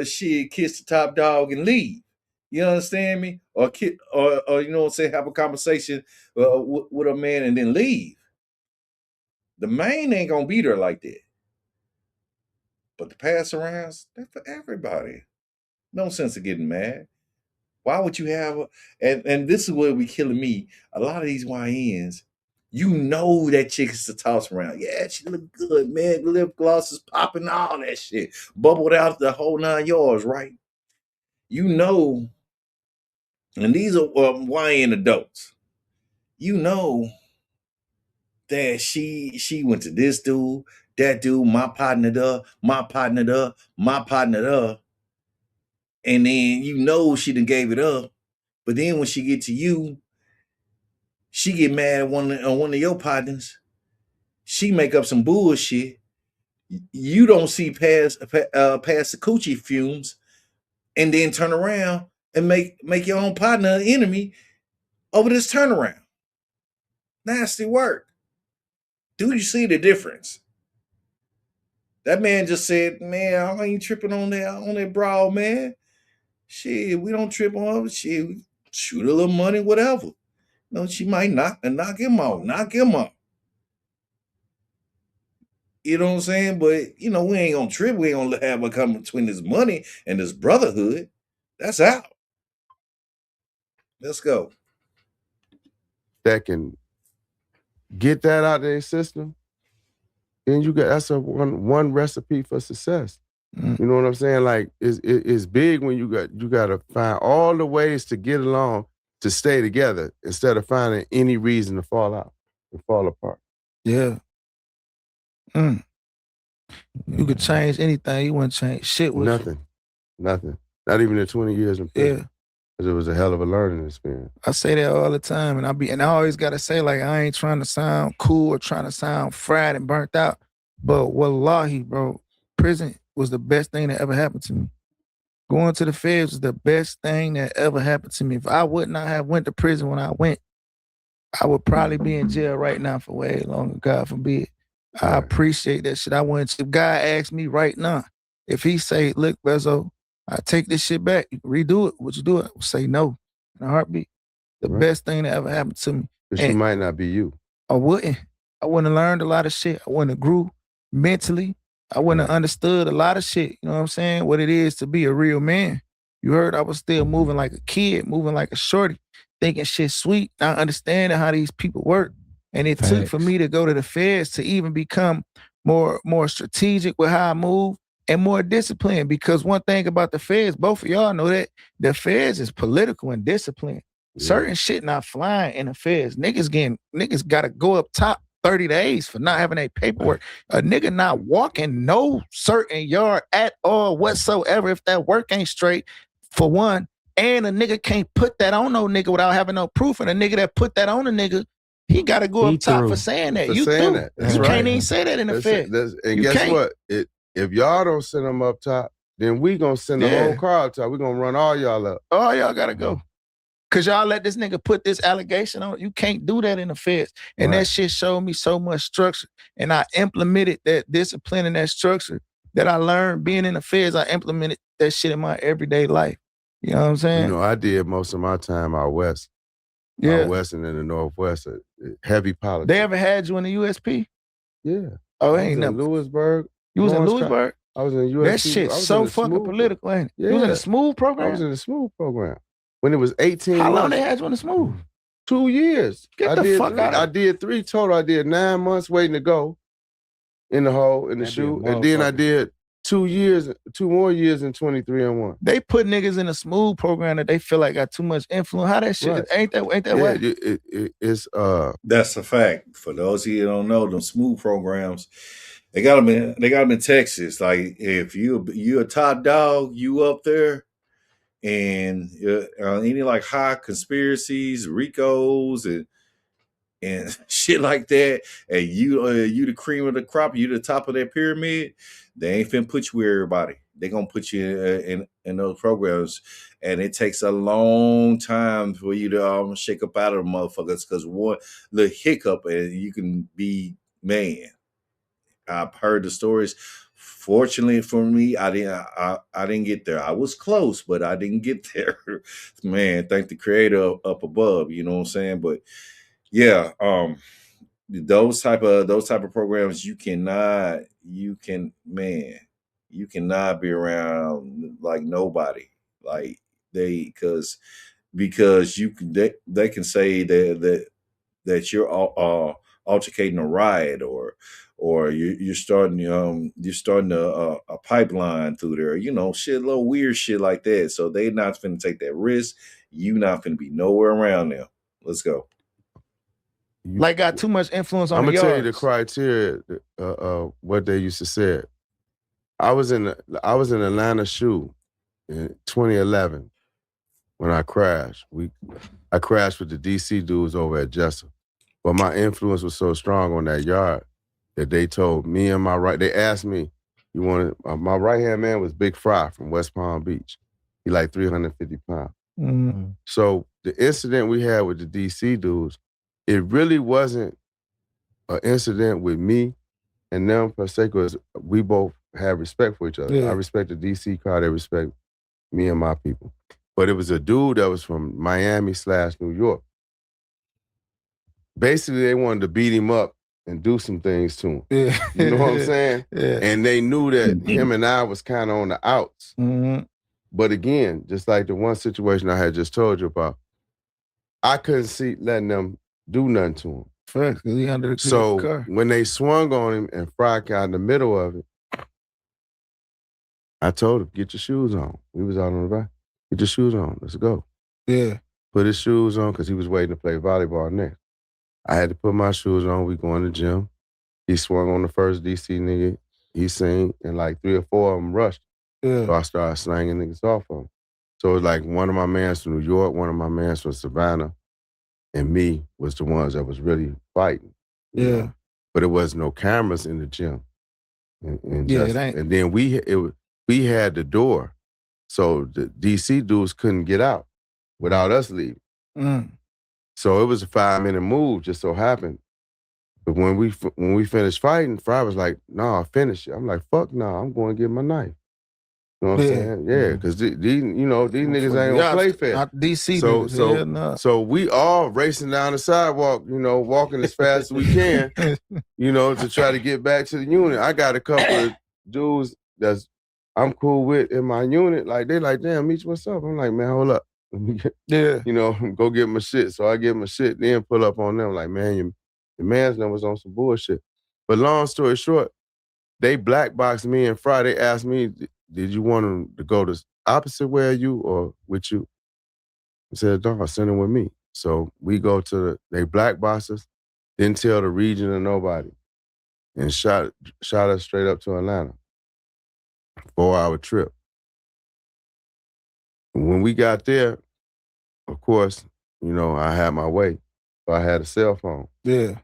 shit, kiss the top dog and leave. You understand me? Or you know what I'm saying, have a conversation with a man and then leave. The main ain't gonna be there like that. But the pass arounds, they're for everybody. No sense of getting mad. Why would you have and this is what be killing me. A lot of these YNs, you know that chick is to toss around. Yeah, she look good, man. The lip gloss is popping, all that shit. Bubbled out the whole 9 yards, right? You know, and these are YN adults. You know that she went to this dude, that dude, my partner there, my partner there, my partner there. And then you know she done gave it up. But then when she get to you, she get mad at one of your partners. She make up some bullshit. You don't see past the coochie fumes, and then turn around and make your own partner an enemy over this turnaround. Nasty work. Do you see the difference? That man just said, man, I ain't tripping on that broad, man. Shit, we don't trip on her. Shit, shoot a little money, whatever. No, she might knock him out. You know what I'm saying? But, you know, we ain't gonna trip. We ain't gonna have a come between this money and this brotherhood. That's out. Let's go. That can get that out of their system, then that's a one recipe for success. You know what I'm saying? Like, it's big when you got to find all the ways to get along, to stay together, instead of finding any reason to fall out and fall apart. Yeah. You could change anything. You wouldn't change shit with Nothing. Not even in 20 years in prison. Yeah. Because it was a hell of a learning experience. I say that all the time, and I always gotta say, like, I ain't trying to sound cool or trying to sound fried and burnt out, but wallahi, bro, prison was the best thing that ever happened to me. Going to the feds was the best thing that ever happened to me. If I would not have went to prison when I went, I would probably be in jail right now for way longer, God forbid. Right. I appreciate that shit. If God asked me right now, if he say, look, Bezo, I take this shit back, you can redo it, would you do it? I would say no in a heartbeat. The best thing that ever happened to me. Because you might not be you. I wouldn't have learned a lot of shit. I wouldn't have grew mentally. I wouldn't have understood a lot of shit. You know what I'm saying? What it is to be a real man. You heard I was still moving like a kid, moving like a shorty, thinking shit sweet, not understanding how these people work. And it took for me to go to the feds to even become more strategic with how I move and more disciplined. Because one thing about the feds, both of y'all know that the feds is political and disciplined. Yeah. Certain shit not flying in the feds. Niggas gotta go up top 30 days for not having a paperwork. A nigga not walking no certain yard at all whatsoever if that work ain't straight, for one. And a nigga can't put that on no nigga without having no proof. And a nigga that put that on a nigga, he got to go He up top through. for saying that. For You saying through. that. That's You right. can't even say that in the Fed. And You guess can't. what? If y'all don't send them up top, then we gonna send the whole car up top. We gonna run all y'all up. All y'all got to go. Because y'all let this nigga put this allegation on. You can't do that in the Feds. And that shit showed me so much structure. And I implemented that discipline and that structure that I learned being in the Feds. I implemented that shit in my everyday life. You know what I'm saying? You know, I did most of my time out west. Yeah. Out west and in the Northwest. Heavy politics. They ever had you in the USP? Yeah. Oh, I ain't was in never. Lewisburg. You was in Lewisburg? I was in USP. That shit's so fucking political, ain't it? Yeah. You was in the Smooth program? I was in the Smooth program. When it was 18 How long months. they had you in the Smooth? 2 years. Get the fuck out of I did 3 total. I did 9 months waiting to go in the hole, in the shoe. And then I did 2 more years in 23 and 1. They put niggas in a Smooth program that they feel like got too much influence. How that shit, ain't that way? It's That's a fact. For those of you who don't know, them Smooth programs, they got them in Texas. Like if you a top dog, you up there, and any like high conspiracies, Ricos, and shit like that, and you the cream of the crop, you the top of that pyramid, they ain't finna put you with everybody. They gonna put you in those programs, and it takes a long time for you to shake up out of the motherfuckers, because one little hiccup and you can be, man. I've heard the stories. Fortunately for me, I didn't get there. I was close, but I didn't get there. Man, thank the creator up above, you know what I'm saying? But yeah, those type of programs, you cannot be around like nobody, like because they can say that you're altercating a riot, or you're starting a pipeline through there, shit, little weird shit like that. So they not finna take that risk. You not finna be nowhere around them. Let's go. Like got too much influence on I'm the gonna tell you yards. the criteria, what they used to say. I was in Atlanta shoe in 2011 when I crashed. I crashed with the DC dudes over at Jessup. But my influence was so strong on that yard that they told me and they asked me, my right-hand man was Big Fry from West Palm Beach. He like 350 pounds. Mm-hmm. So the incident we had with the DC dudes, it really wasn't an incident with me and them per se, because we both had respect for each other. Yeah. I respect the DC crowd, they respect me and my people. But it was a dude that was from Miami/New York. Basically, they wanted to beat him up and do some things to him. Yeah. You know what I'm saying? Yeah. And they knew that him and I was kind of on the outs. Mm-hmm. But again, just like the one situation I had just told you about, I couldn't see letting them do nothing to him. Facts, because he under the So car. when they swung on him and Fry got in the middle of it, I told him, get your shoes on. We was out on the back. Get your shoes on. Let's go. Yeah. Put his shoes on because he was waiting to play volleyball next. I had to put my shoes on. We go in the gym. He swung on the first DC nigga. He seen, and like 3 or 4 of them rushed. Yeah. So I started slanging niggas off of him. So it was like one of my mans from New York, one of my mans from Savannah, and me was the ones that was really fighting. You know? But it was no cameras in the gym. And then we had the door. So the DC dudes couldn't get out without us leaving. Mm. So it was a 5-minute move, just so happened. But when we finished fighting, Fry was like, "No, finish it." I'm like, "Fuck no, I'm going to get my knife." You know what I'm saying? Yeah, because these niggas ain't gonna play fair. Not DC niggas. So we all racing down the sidewalk, walking as fast as we can, to try to get back to the unit. I got a couple of dudes I'm cool with in my unit. Like, they like, "Damn, Meech, what's up?" I'm like, "Man, hold up." Go get my shit. So I get my shit, then pull up on them like, "Man, your man's number was on some bullshit." But long story short, they blackboxed me and Fry. They asked me, "Did you want him to go the opposite way of you or with you?" I said, "No, send him with me." So we go they blackbox us. Didn't tell the region or nobody. And shot us straight up to Atlanta. 4-hour trip. When we got there, of course, you know, I had my way. So I had a cell phone. Yeah.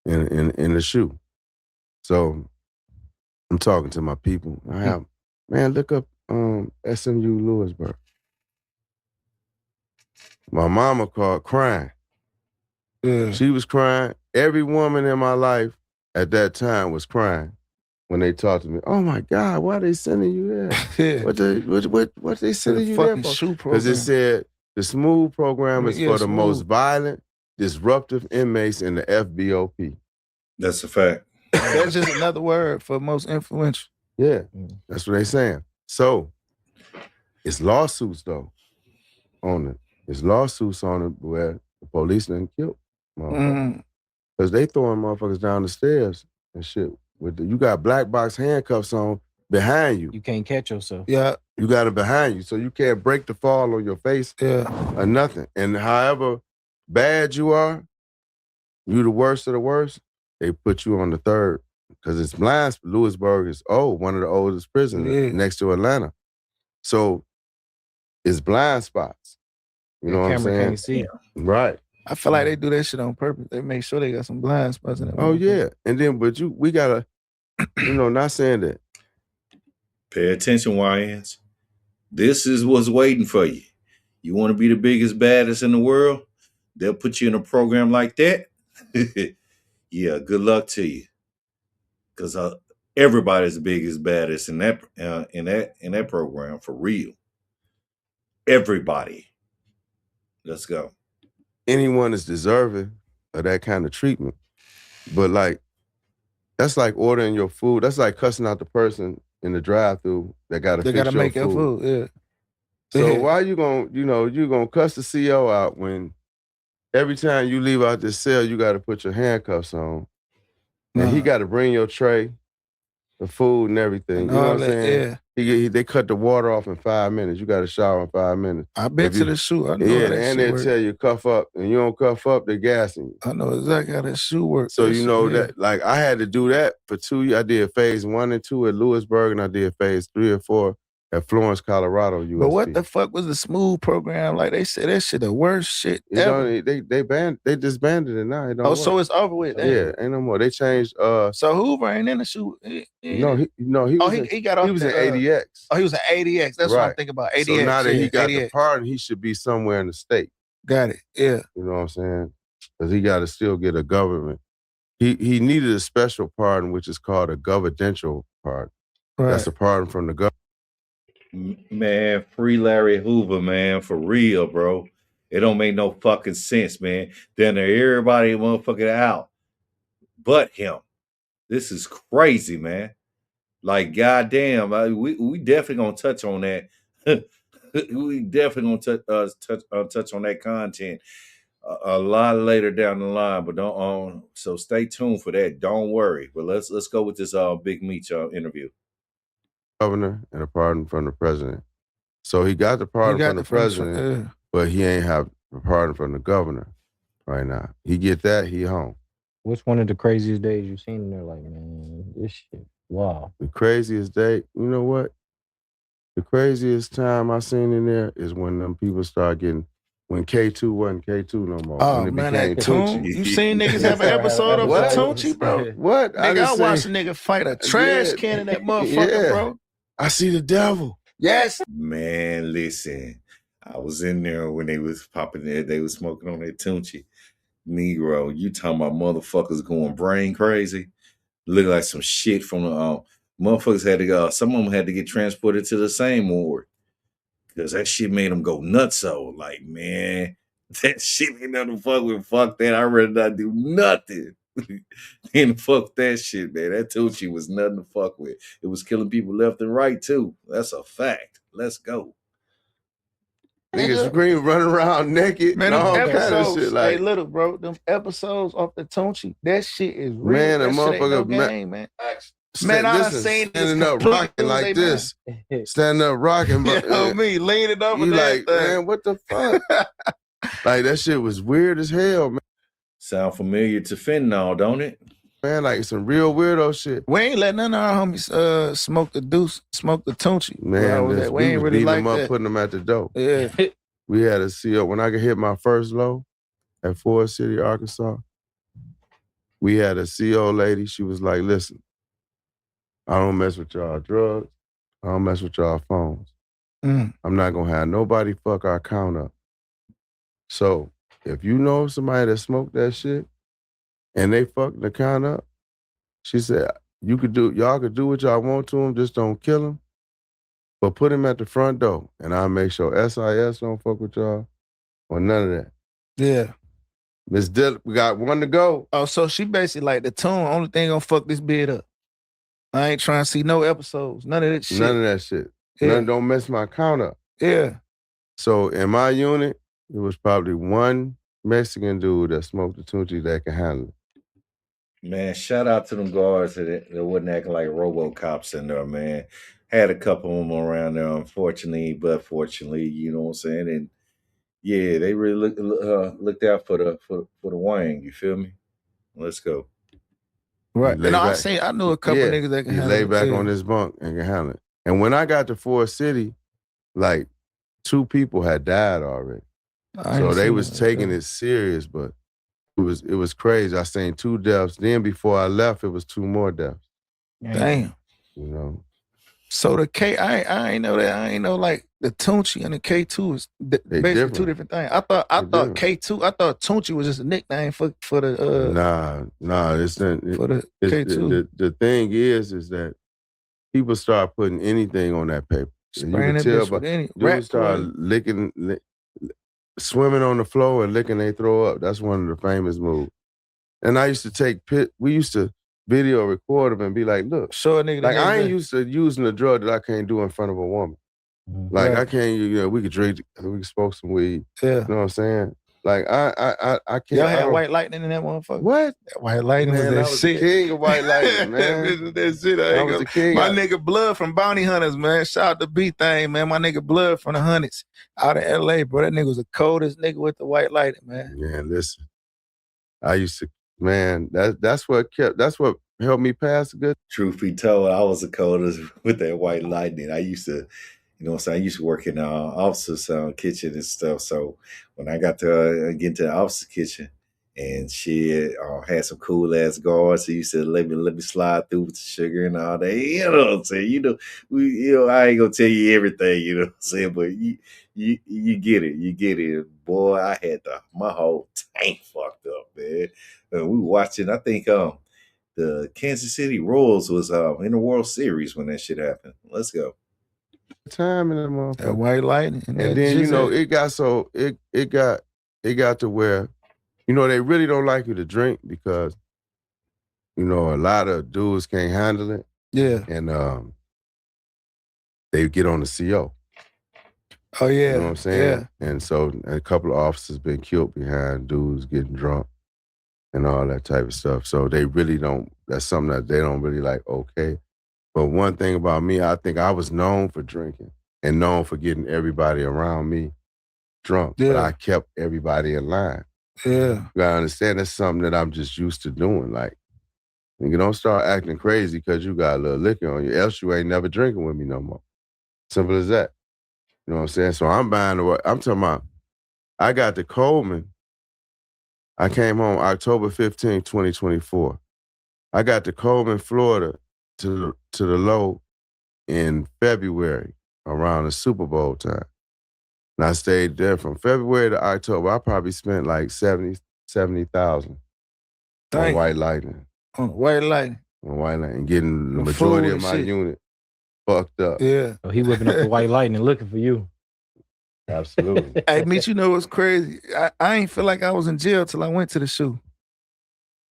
In the shoe. So I'm talking to my people. I have, man, look up SMU Lewisburg. My mama called crying. Yeah. She was crying. Every woman in my life at that time was crying when they talked to me. Oh my God, why are they sending you there? Yeah. What they sending you there for? Because it said the SMOOTH program is for the most violent, disruptive inmates in the FBOP. That's a fact. That's just another word for most influential. Yeah, that's what they saying. So it's lawsuits though on it. It's lawsuits on it where the police done killed motherfuckers. Because they throwing motherfuckers down the stairs and shit. You got black box handcuffs on behind you. You can't catch yourself. Yeah. You got it behind you, so you can't break the fall on your face or nothing. And however bad you are, you the worst of the worst, they put you on the third. Because it's blind. Lewisburg is one of the oldest prisons next to Atlanta. So it's blind spots. You know what I'm saying? Can't see. Right. I feel like they do that shit on purpose. They make sure they got some blind spots in it. Oh, yeah. And then, but we gotta, not saying that. Pay attention, YNs. This is what's waiting for you. You want to be the biggest, baddest in the world? They'll put you in a program like that. Yeah, good luck to you. Because everybody's the biggest, baddest in that program for real. Everybody. Let's go. Anyone is deserving of that kind of treatment. But that's like ordering your food. That's like cussing out the person in the drive-thru that got to fix your food. They got to make your food, yeah. So why you gonna, you gonna cuss the CO out when every time you leave out this cell, you got to put your handcuffs on, and he got to bring your tray, the food and everything. You know what I'm saying? Yeah. They cut the water off in 5 minutes. You got to shower in 5 minutes. I've been to the shoe. I know how that and they tell you cuff up, and you don't cuff up, they're gassing you. I know exactly how that shoe works. So you know that, I had to do that for 2 years. I did phase 1 and 2 at Lewisburg, and I did phase 3 or 4 at Florence, Colorado, USP. But what the fuck was the SMOOTH program? Like they said, that shit the worst shit ever. They disbanded it now. It don't work. So it's over with. Yeah, ain't no more. They changed. So Hoover ain't in the shoe. No, he got off. He was in ADX. Oh, he was in ADX. That's what I'm thinking about. ADX. So now that he got the pardon, he should be somewhere in the state. Got it. Yeah. You know what I'm saying? Because he got to still get a government. He needed a special pardon, which is called a governmental pardon. Right. That's a pardon from the government. Man, free Larry Hoover, man, for real, bro. It don't make no fucking sense, man. Then everybody motherfucking out but him. This is crazy, man. Like, goddamn, we definitely gonna touch on that. We definitely gonna touch on that content a lot later down the line, but don't. So stay tuned for that. Don't worry. But let's go with this Big Meech interview. Governor and a pardon from the president. So he got the pardon from the president, but he ain't have a pardon from the governor right now. He get that, he home. What's one of the craziest days you've seen in there? Like, man, this shit, wow. The craziest day, you know what? The craziest time I seen in there is when them people start getting, when K2 wasn't K2 no more. Oh, when it man, became Tunchi. You seen niggas have an episode of Tunchi, bro? What? Nigga, I watched a nigga fight a trash can in that motherfucker, bro. I see the devil. Yes. Man, listen. I was in there when they was popping there. They was smoking on that Tunchi. Negro, you talking about motherfuckers going brain crazy? Look like some shit from the motherfuckers had to go. Some of them had to get transported to the same ward because that shit made them go nuts. So, like, man, that shit ain't nothing to fuck with. Fuck that. I'd rather not do nothing. And fuck that shit, man. That Tunchi was nothing to fuck with. It was killing people left and right, too. That's a fact. Let's go. Niggas scream, running around naked, man. All Them kind of episodes, shit. Like, hey, little bro, them episodes off the Tunchi, that shit is real. Man, that a motherfucker, no game, man. Man, I done seen standing up rocking like this, standing up rocking, but you know me leaning over. You like, man, what the fuck? Like that shit was weird as hell, man. Sound familiar to fentanyl, don't it? Man, like some real weirdo shit. We ain't let none of our homies smoke the deuce, smoke the tunchi. Man, we we ain't was really beating like them up, that. putting them at the door. Yeah. We had a CO. When I could hit my first low at Forest City, Arkansas, we had a CO lady. She was like, listen, I don't mess with y'all drugs. I don't mess with y'all phones. I'm not going to have nobody fuck our count up. So if you know somebody that smoked that shit and they fucked the count up, she said, y'all could do what y'all want to him, just don't kill him. But put him at the front door, and I'll make sure SIS don't fuck with y'all or none of that. Yeah. Miss Dillon, we got one to go. Oh, so she basically like the tune, only thing gonna fuck this bid up. I ain't trying to see no episodes, none of that shit. None of that shit. Yeah. Don't mess my count up. Yeah. So in my unit, it was probably one Mexican dude that smoked the tunchi that can handle it. Man, shout out to them guards that wasn't acting like RoboCops in there, man. Had a couple of them around there, unfortunately, but fortunately, you know what I'm saying? And yeah, they really looked out for the wang, you feel me? Let's go. Right. No, I knew a couple niggas that can handle it. He lay back on his bunk and can handle it. And when I got to Forest City, like 2 people had died already. So they was taking it serious, but it was crazy. I seen 2 deaths. Then before I left, it was 2 more deaths. Damn. You know. So the K, I ain't know that. I ain't know like the Tunchi and the K2 is basically different. 2 different things. I thought K2. I thought Tunchi was just a nickname for the. Nah. It's not, for the K2. The thing is that people start putting anything on that paper. Spraying that bitch with any dudes start swimming on the floor and licking they throw up. That's one of the famous moves. And I used to we used to video record them and be like, look, show a nigga. Like I ain't used to using a drug that I can't do in front of a woman. Like I can't, we could drink, we could smoke some weed. Yeah. You know what I'm saying? Like I can't. Y'all had white lightning in that motherfucker? What? That white lightning man, was that shit. The king of white lightning, man. that shit. I was the king. My nigga Blood from Bounty Hunters, man. Shout out to B-Thing, man. My nigga Blood from the Hunters out of LA, bro. That nigga was the coldest nigga with the white lightning, man. Yeah, listen. I used to, man, that's what helped me pass the good. Truth be told, I was the coldest with that white lightning. I used to, you know what I'm saying? I used to work in the officer's kitchen and stuff. So when I got to get into the officer's kitchen and shit, had some cool ass guards, so you said let me slide through with the sugar and all that. You know what I'm saying? I ain't gonna tell you everything, you know what I'm saying, but you get it. Boy, I had my whole tank fucked up, man. We were watching, I think the Kansas City Royals was in the World Series when that shit happened. Let's go. Time in that motherfucker. That white lightning. And then, it got to where, they really don't like you to drink because, a lot of dudes can't handle it. Yeah. And they get on the CO. Oh, yeah. You know what I'm saying? Yeah. And so a couple of officers been killed behind dudes getting drunk and all that type of stuff. So they really don't, that's something that they don't really like, okay. But one thing about me, I think I was known for drinking and known for getting everybody around me drunk. Yeah. But I kept everybody in line. Yeah. You gotta understand that's something that I'm just used to doing. Like, you don't start acting crazy because you got a little liquor on you, else you ain't never drinking with me no more. Simple as that. You know what I'm saying? So I'm talking about, I got to Coleman. I came home October 15, 2024. I got to Coleman, Florida to the low in February around the Super Bowl time. And I stayed there from February to October. I probably spent like $70,000 on white lightning. On white lightning. On white lightning. Getting the majority of my unit fucked up. Yeah. So he whipping up the white lightning looking for you. Absolutely. Hey, Meech, you know what's crazy? I ain't feel like I was in jail till I went to the shoe.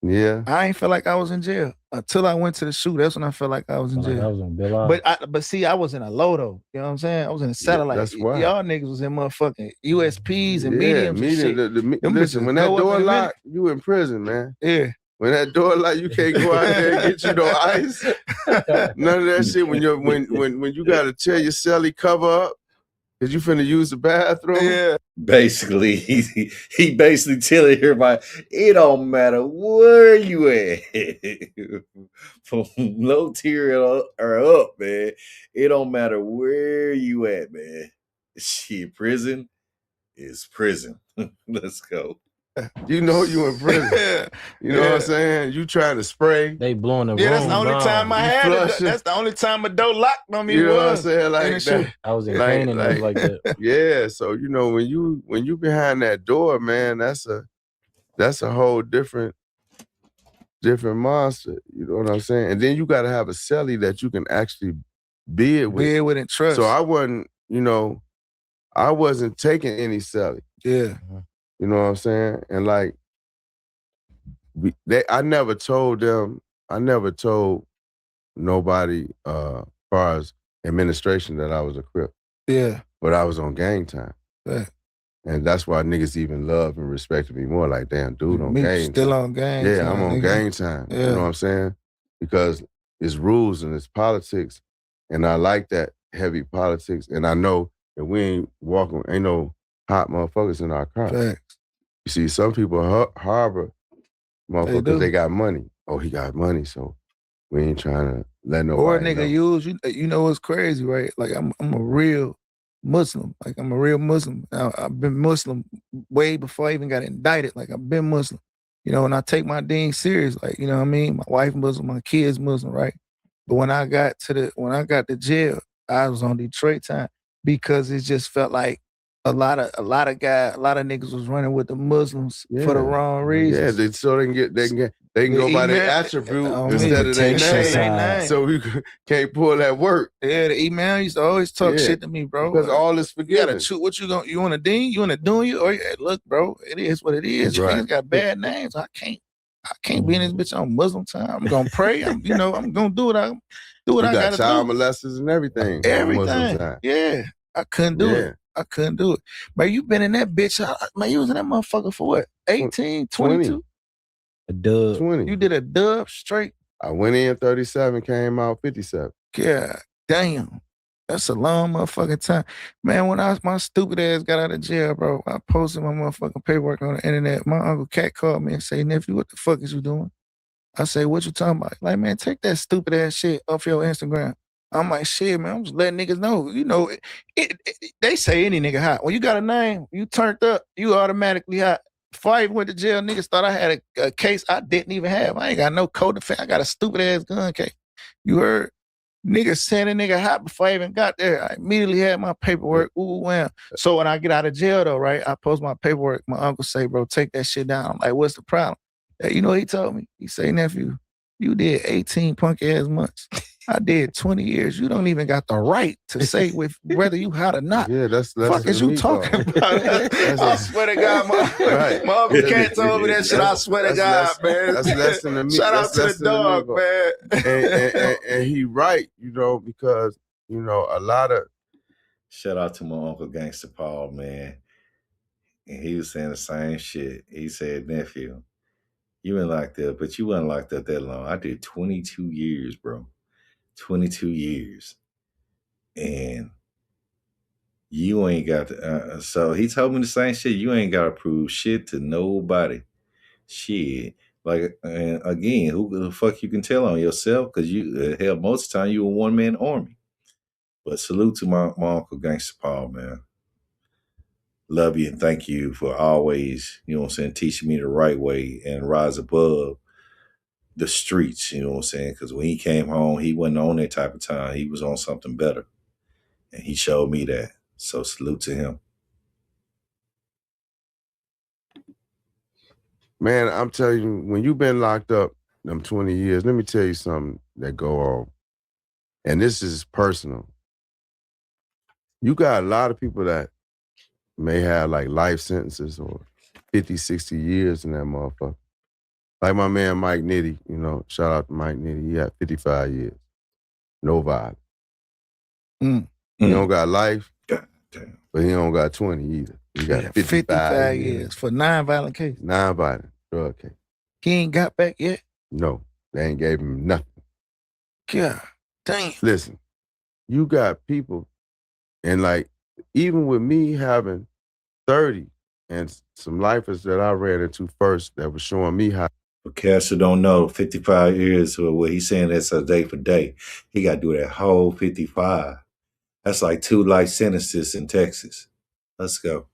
Yeah. I ain't feel like I was in jail until I went to the shoe. That's when I felt like I was in jail. I was on Bill. But see, I was in a low though. You know what I'm saying? I was in a satellite. Yeah, that's why. Y'all niggas was in motherfucking USPs and mediums and shit. Listen, when that door locked, you in prison, man. Yeah. When that door locked, you can't go out there and get you no ice. None of that shit. When you got to tear your celly cover up Cause you finna use the bathroom? Yeah. Basically, he basically telling everybody, it don't matter where you at, from low tier or up, man. It don't matter where you at, man. Shit, prison is prison. Let's go. You know you in prison. You know what I'm saying? You trying to spray. They blowing the room. Yeah, that's the only time I You had it. flushing. That's the only time a door locked on me. You know what I'm was. saying? in Like the shoe. that. I was in Like- pain and it was like- like that. Yeah, so you know when you behind that door, man, that's a whole different monster. You know what I'm saying? And then you got to have a celly that you can actually bid with. Bid with and trust. So I wasn't taking any celly. Yeah. You know what I'm saying? And like I never told nobody as far as administration that I was a Crip. Yeah. But I was on gang time. Yeah. And that's why niggas even love and respected me more. Like, damn, dude on Me gang still time. on gang Yeah, time, I'm on nigga. gang time. Yeah. You know what I'm saying? Because it's rules and it's politics. And I like that heavy politics. And I know that we ain't no hot motherfuckers in our car. Facts. You see, some people harbor motherfuckers because do. they got money. Oh, he got money, so we ain't trying to let nobody Or a nigga know. use you know what's crazy, right? Like I'm a real Muslim. Like I'm a real Muslim. I've been Muslim way before I even got indicted. Like I've been Muslim. You know, and I take my deen serious. Like, you know what I mean? My wife Muslim, my kids Muslim, right? But when I got to jail, I was on Detroit time because it just felt like a lot of niggas was running with the Muslims for the wrong reasons. Yeah, so they can go by their attribute instead of their protection name. side. So we can't pull that work. Yeah, the email used to always talk Yeah. shit to me, bro. Because all is You forgiven. gotta choose what you want to dean, you want to do you, or yeah, look, bro, it is what it is. Right. Niggas got bad names. I can't be in this bitch on Muslim time. I'm gonna pray. I'm gonna do what I You gotta got child do. molesters and everything. on Muslim Everything. time. Yeah. I couldn't do it. I couldn't do it. Man, you been in that bitch. Man, you was in that motherfucker for what? 18, 22? A dub. 20. You did a dub straight? I went in 37, came out 57. God damn. That's a long motherfucking time. Man, when my stupid ass got out of jail, bro, I posted my motherfucking paperwork on the internet. My Uncle Cat called me and say, nephew, what the fuck is you doing? I say, what you talking about? Like, man, take that stupid ass shit off your Instagram. I'm like, shit, man, I'm just letting niggas know. You know, they say any nigga hot. When you got a name, you turned up, you automatically hot. Before I even went to jail, niggas thought I had a case I didn't even have. I ain't got no co-defense. I got a stupid ass gun case. You heard? Niggas saying a nigga hot before I even got there. I immediately had my paperwork. Ooh, wow. So when I get out of jail though, right, I post my paperwork. My uncle say, bro, take that shit down. I'm like, what's the problem? Hey, you know what he told me? He say, nephew, you did 18 punk ass months. I did 20 years. You don't even got the right to say whether you hot or not. Yeah, that's fuck is you talking about? I swear to God, my uncle Cat told me that shit. I swear to God, man. That's less than me. Shout out to the dog, man. And he right, you know, because, you know, a lot of... Shout out to my Uncle Gangster Paul, man. And he was saying the same shit. He said, nephew, you been locked up, but you wasn't locked up that long. I did 22 years, bro. 22 years. And you ain't got to, so he told me the same shit. You ain't got to prove shit to nobody. Shit. Like, and again, who the fuck you can tell on yourself? Because you, hell, most of the time you a one-man army. But salute to my Uncle Gangster Paul, man. Love you and thank you for always, you know what I'm saying, teaching me the right way and rise above the streets, you know what I'm saying? Because when he came home, he wasn't on that type of time. He was on something better. And he showed me that. So salute to him. Man, I'm telling you, when you've been locked up them 20 years, let me tell you something that go on. And this is personal. You got a lot of people that may have like life sentences or 50, 60 years in that motherfucker. Like my man Mike Nitty, you know, shout out to Mike Nitty. He had 55 years. No violence. He don't got life, God damn. but he don't got 20 either. He got 55 years for non-violent cases. Non-violent drug case. He ain't got back yet? No, they ain't gave him nothing. God damn. Listen, you got people, and like, even with me having 30 and some lifers that I ran into first that was showing me how. For cats who don't know, 55 years, or what he's saying that's a day for day. He got to do that whole 55. That's like 2 life sentences in Texas. Let's go.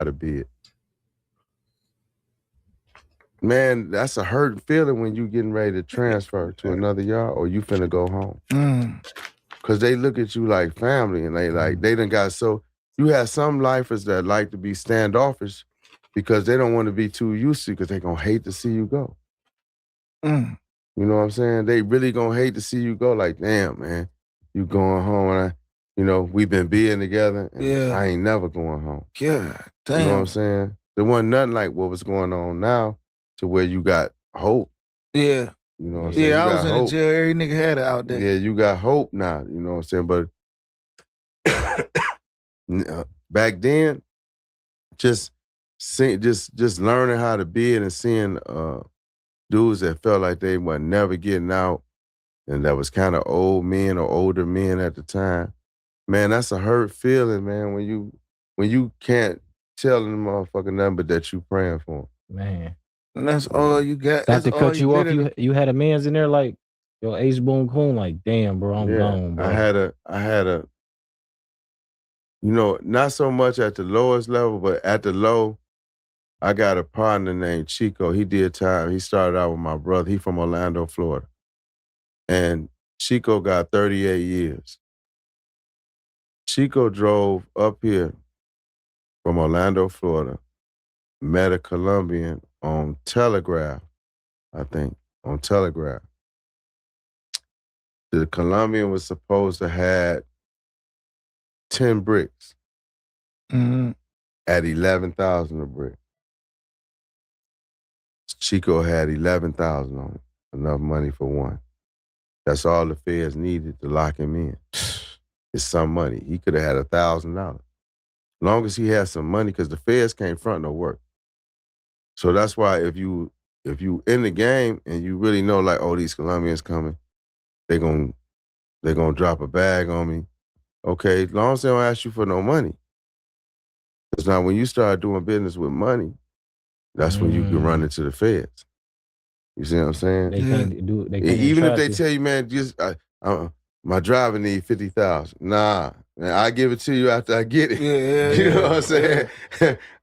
To be it. Man, that's a hurt feeling when you getting ready to transfer to another yard or you finna go home. Cause they look at you like family and they done got so, you have some lifers that like to be standoffish because they don't want to be too used to because they gonna hate to see you go. You know what I'm saying? They really gonna hate to see you go like, damn, man, you going home and we've been being together and I ain't never going home. Yeah, damn. You know what I'm saying? There wasn't nothing like what was going on now to where you got hope. Yeah. You know what I'm saying? Yeah, I was in the jail. Every nigga had it out there. Yeah, you got hope now. You know what I'm saying? But back then, just learning how to be it and seeing dudes that felt like they were never getting out and that was kind of old men or older men at the time. Man, that's a hurt feeling, man, when you can't tell them motherfucker nothing but that you praying for them. Man. And that's all you got. Not to cut you off, you had a man's in there like, yo, Ace Boone Coon, like, damn, bro, I'm gone, bro. I had a, not so much at the lowest level, but at the low, I got a partner named Chico. He did time. He started out with my brother. He from Orlando, Florida. And Chico got 38 years. Chico drove up here from Orlando, Florida, met a Colombian on Telegraph, I think, on Telegraph. The Colombian was supposed to have 10 bricks at 11,000 a brick. Chico had 11,000 on it, enough money for one. That's all the feds needed to lock him in. It's some money. He could have had $1,000. Long as he had some money, because the feds can't front no work. So that's why if you in the game and you really know like, oh, these Colombians coming, they're gonna drop a bag on me. Okay, as long as they don't ask you for no money. Because now when you start doing business with money, that's when you can run into the feds. You see what I'm saying? They can't do it. Even if they tell you, man, just my driver need 50,000. Nah, man, I give it to you after I get it. You know what I'm saying?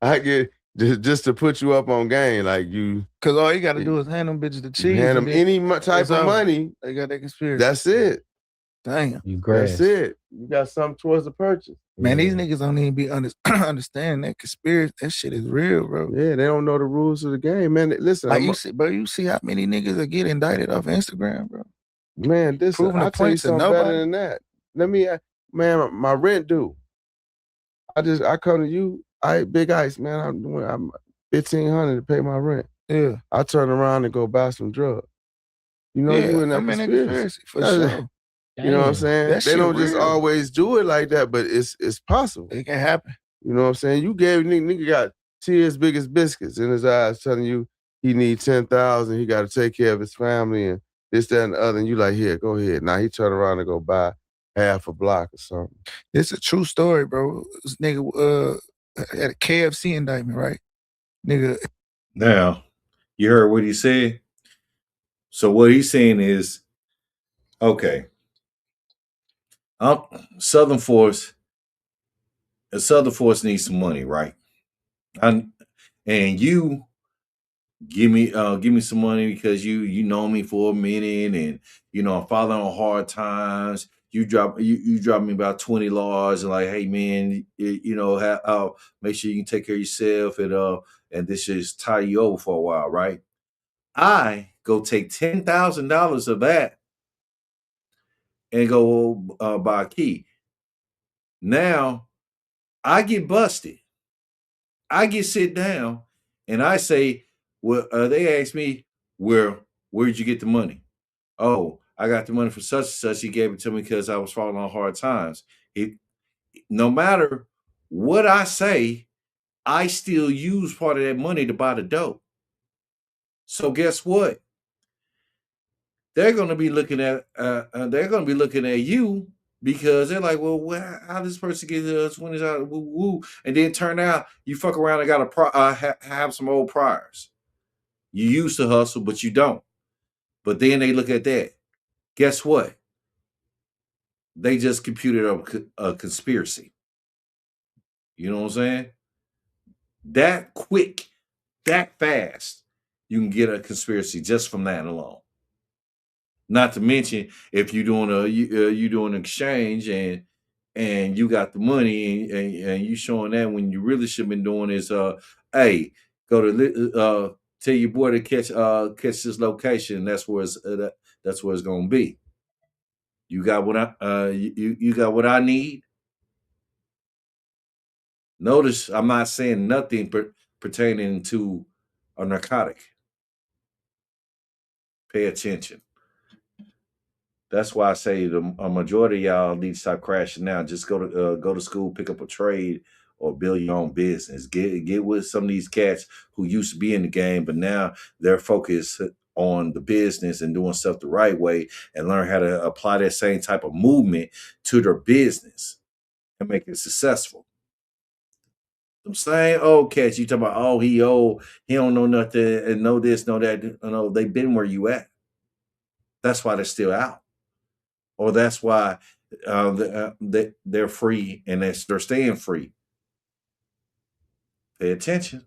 I get just to put you up on game, like you. Because all you got to do is hand them bitches the cheese. Hand them any type of money. They got that conspiracy. That's it. Damn. That's it. You got something towards the purchase. Man, these niggas don't even be understanding that conspiracy. That shit is real, bro. Yeah, they don't know the rules of the game, man. Listen, like you see how many niggas that get indicted off Instagram, bro. Man, I'll tell you something better than that. Let me, man, my rent due. I come to you, Big Ice, man, I'm $1,500 to pay my rent. Yeah. I turn around and go buy some drugs. You in that conspiracy. For sure. You know what I'm saying? They don't just always do it like that, but it's possible. It can happen. You know what I'm saying? You gave nigga got tears big as biscuits in his eyes telling you he need 10,000, he got to take care of his family and this, that, and the other. And you like, here, go ahead. Now he turn around and go buy half a block or something. It's a true story, bro. This nigga had a KFC indictment, right? Nigga. Now, you heard what he said? So what he's saying is, okay, Southern Force needs some money, right? And you give me some money because you know me for a minute, and I'm following on hard times. You drop me about 20 laws and like, hey man, make sure you can take care of yourself and this just tie you over for a while, right? I go take $10,000 of that and go buy a key. Now I get busted. I get sit down and I say, well, they ask me, where'd you get the money? Oh, I got the money for such and such. He gave it to me because I was falling on hard times. No matter what I say, I still use part of that money to buy the dope. So guess what? They're going to be looking at you Because they're like, well, how this person get $20? Woo woo, and then turn out you fuck around and got have some old priors. You used to hustle, but you don't. But then they look at that. Guess what? They just computed a conspiracy. You know what I'm saying? That quick, that fast, you can get a conspiracy just from that alone. Not to mention if you're doing you doing an exchange and you got the money and you showing that when you really should have been doing is hey, go to tell your boy to catch this location. That's where it's gonna be. You got what you got what I need. Notice I'm not saying nothing pertaining to a narcotic. Pay attention. That's why I say a majority of y'all need to stop crashing now. Just go to school, pick up a trade, or build your own business. Get with some of these cats who used to be in the game, but now they're focused on the business and doing stuff the right way, and learn how to apply that same type of movement to their business and make it successful. I'm saying, cats, you talking about, he old, he don't know nothing, and know this, know that. No, they've been where you at. That's why they're still out. Or that's why they're free and they're staying free. Pay attention.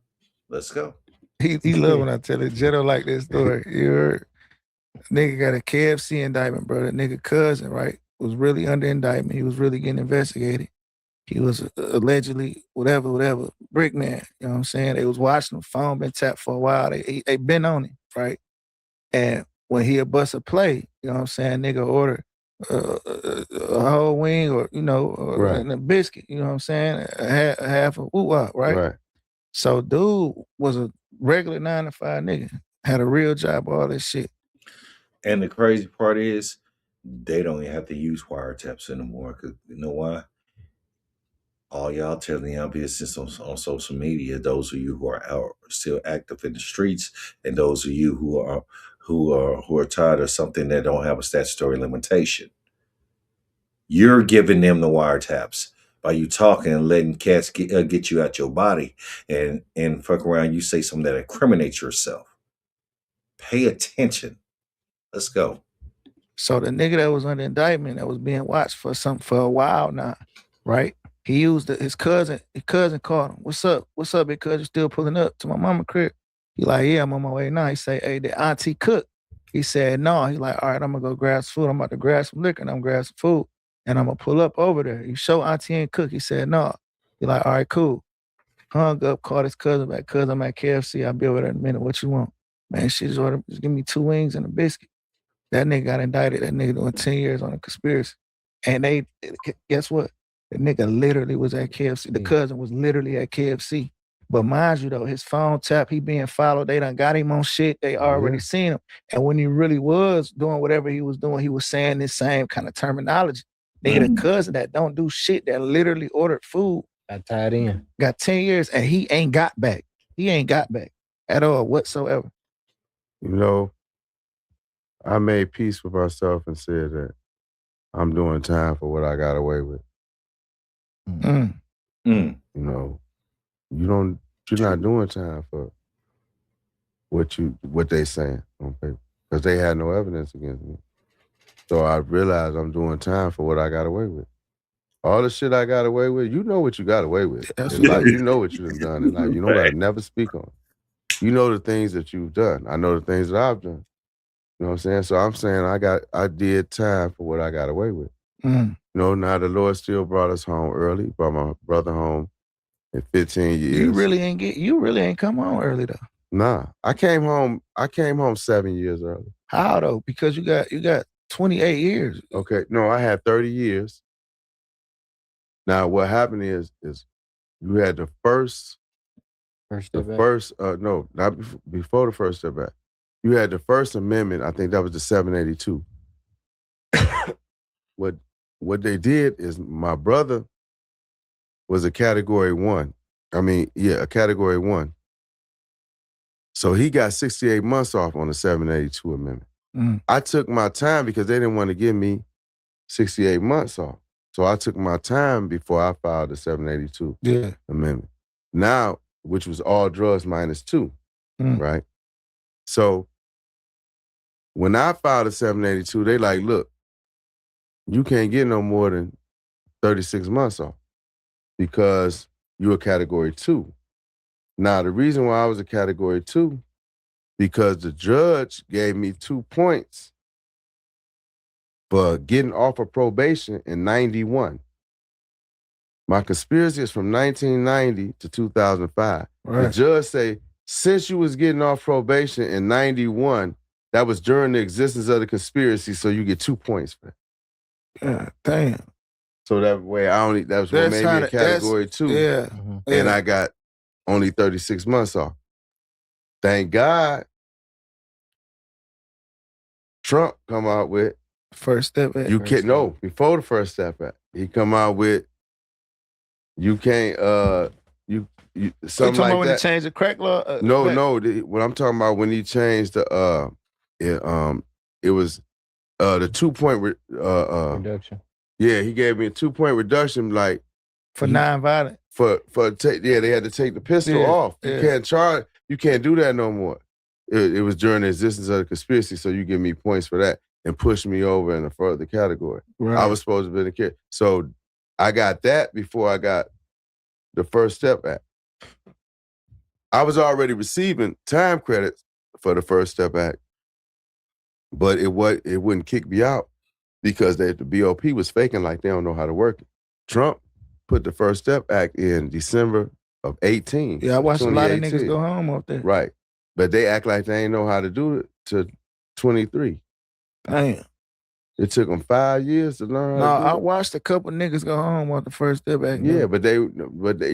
Let's go. He love when I tell it. Jetto like this story. You heard? Nigga got a KFC indictment, bro. That nigga cousin, right, was really under indictment. He was really getting investigated. He was allegedly whatever, brick man. You know what I'm saying? They was watching the phone, been tapped for a while. They been on him, right? And when he a bust a play, you know what I'm saying? Nigga order a whole wing or, right. and a biscuit, you know what I'm saying? A half a woo-wop, right? Right. So dude was a regular 9-to-5 nigga. Had a real job, all this shit. And the crazy part is they don't even have to use wiretaps anymore. Cause you know why? All y'all telling y'all business on social media. Those of you who are out still active in the streets, and those of you who are tired of something that don't have a statutory limitation. You're giving them the wiretaps by you talking and letting cats get you out your body and fuck around. You say something that incriminates yourself. Pay attention. Let's go. So the nigga that was under indictment that was being watched for a while now, right? He used his cousin. His cousin called him. What's up? What's up, because you still pulling up to my mama crib? He like, yeah, I'm on my way now. He say, hey, the auntie cook. He said, no. He like, all right, I'm gonna go grab some food. I'm about to grab some liquor and I'm gonna grab some food. And I'm gonna pull up over there. You show auntie ain't cook. He said, no. He like, all right, cool. Hung up, called his cousin back. Cousin, I'm at KFC. I'll be over there in a minute. What you want? Man, she just ordered, just give me 2 wings and a biscuit. That nigga got indicted. That nigga doing 10 years on a conspiracy. And they, guess what? The nigga literally was at KFC. The cousin was literally at KFC. But mind you though, his phone tap, he being followed. They done got him on shit. They already seen him. And when he really was doing whatever he was doing, he was saying this same kind of terminology. Nigga, the cousin that don't do shit, that literally ordered food. Got tied in. Got 10 years and he ain't got back. He ain't got back at all whatsoever. You know, I made peace with myself and said that I'm doing time for what I got away with. You know, you're not doing time for what they saying on paper, because they had no evidence against me. So I realized I'm doing time for what I got away with. All the shit I got away with, you know what you got away with. It's like, you know what you've done in life. You know what I never speak on. You know the things that you've done. I know the things that I've done. You know what I'm saying? So I'm saying I did time for what I got away with. You know, now the Lord still brought us home early, brought my brother home in 15 years. You really ain't come home early though. Nah. I came home 7 years early. How though? Because you got 28 years. Okay. No, I had 30 years. Now what happened is you had the first step back. No, not before the first step back. You had the First Amendment, I think that was the 782. What they did is my brother was a category 1. A category 1. So he got 68 months off on the 782 amendment. I took my time because they didn't want to give me 68 months off. So I took my time before I filed the 782 amendment. Now, which was all drugs minus 2, right? So when I filed the 782, they like, look, you can't get no more than 36 months off because you're a category 2. Now, the reason why I was a category 2, because the judge gave me 2 points for getting off of probation in 91. My conspiracy is from 1990 to 2005. Right. The judge say, since you was getting off probation in 91, that was during the existence of the conspiracy, so you get 2 points for that. God damn. So that way that was what made me a category 2. Yeah. And I got only 36 months off. Thank God Trump come out with First Step Act. Before the First Step Act. He come out with you can't something you talking like about when that. he changed the crack law? What I'm talking about when he changed the it was the 2-point reduction. Yeah, he gave me a 2-point reduction, like for nonviolent. They had to take the pistol off. You can't do that no more. It was during the existence of the conspiracy, so you give me points for that and push me over in a further category. Right. I was supposed to be the kid. So I got that before I got the First Step Act. I was already receiving time credits for the First Step Act, but it wouldn't kick me out because the BOP was faking like they don't know how to work it. Trump put the First Step Act in December of 18. Yeah, I watched a lot of niggas go home off there. Right. But they act like they ain't know how to do it to 23. Damn. It took them 5 years to learn how to do it. I watched a couple niggas go home off the First Step Act. Yeah, but they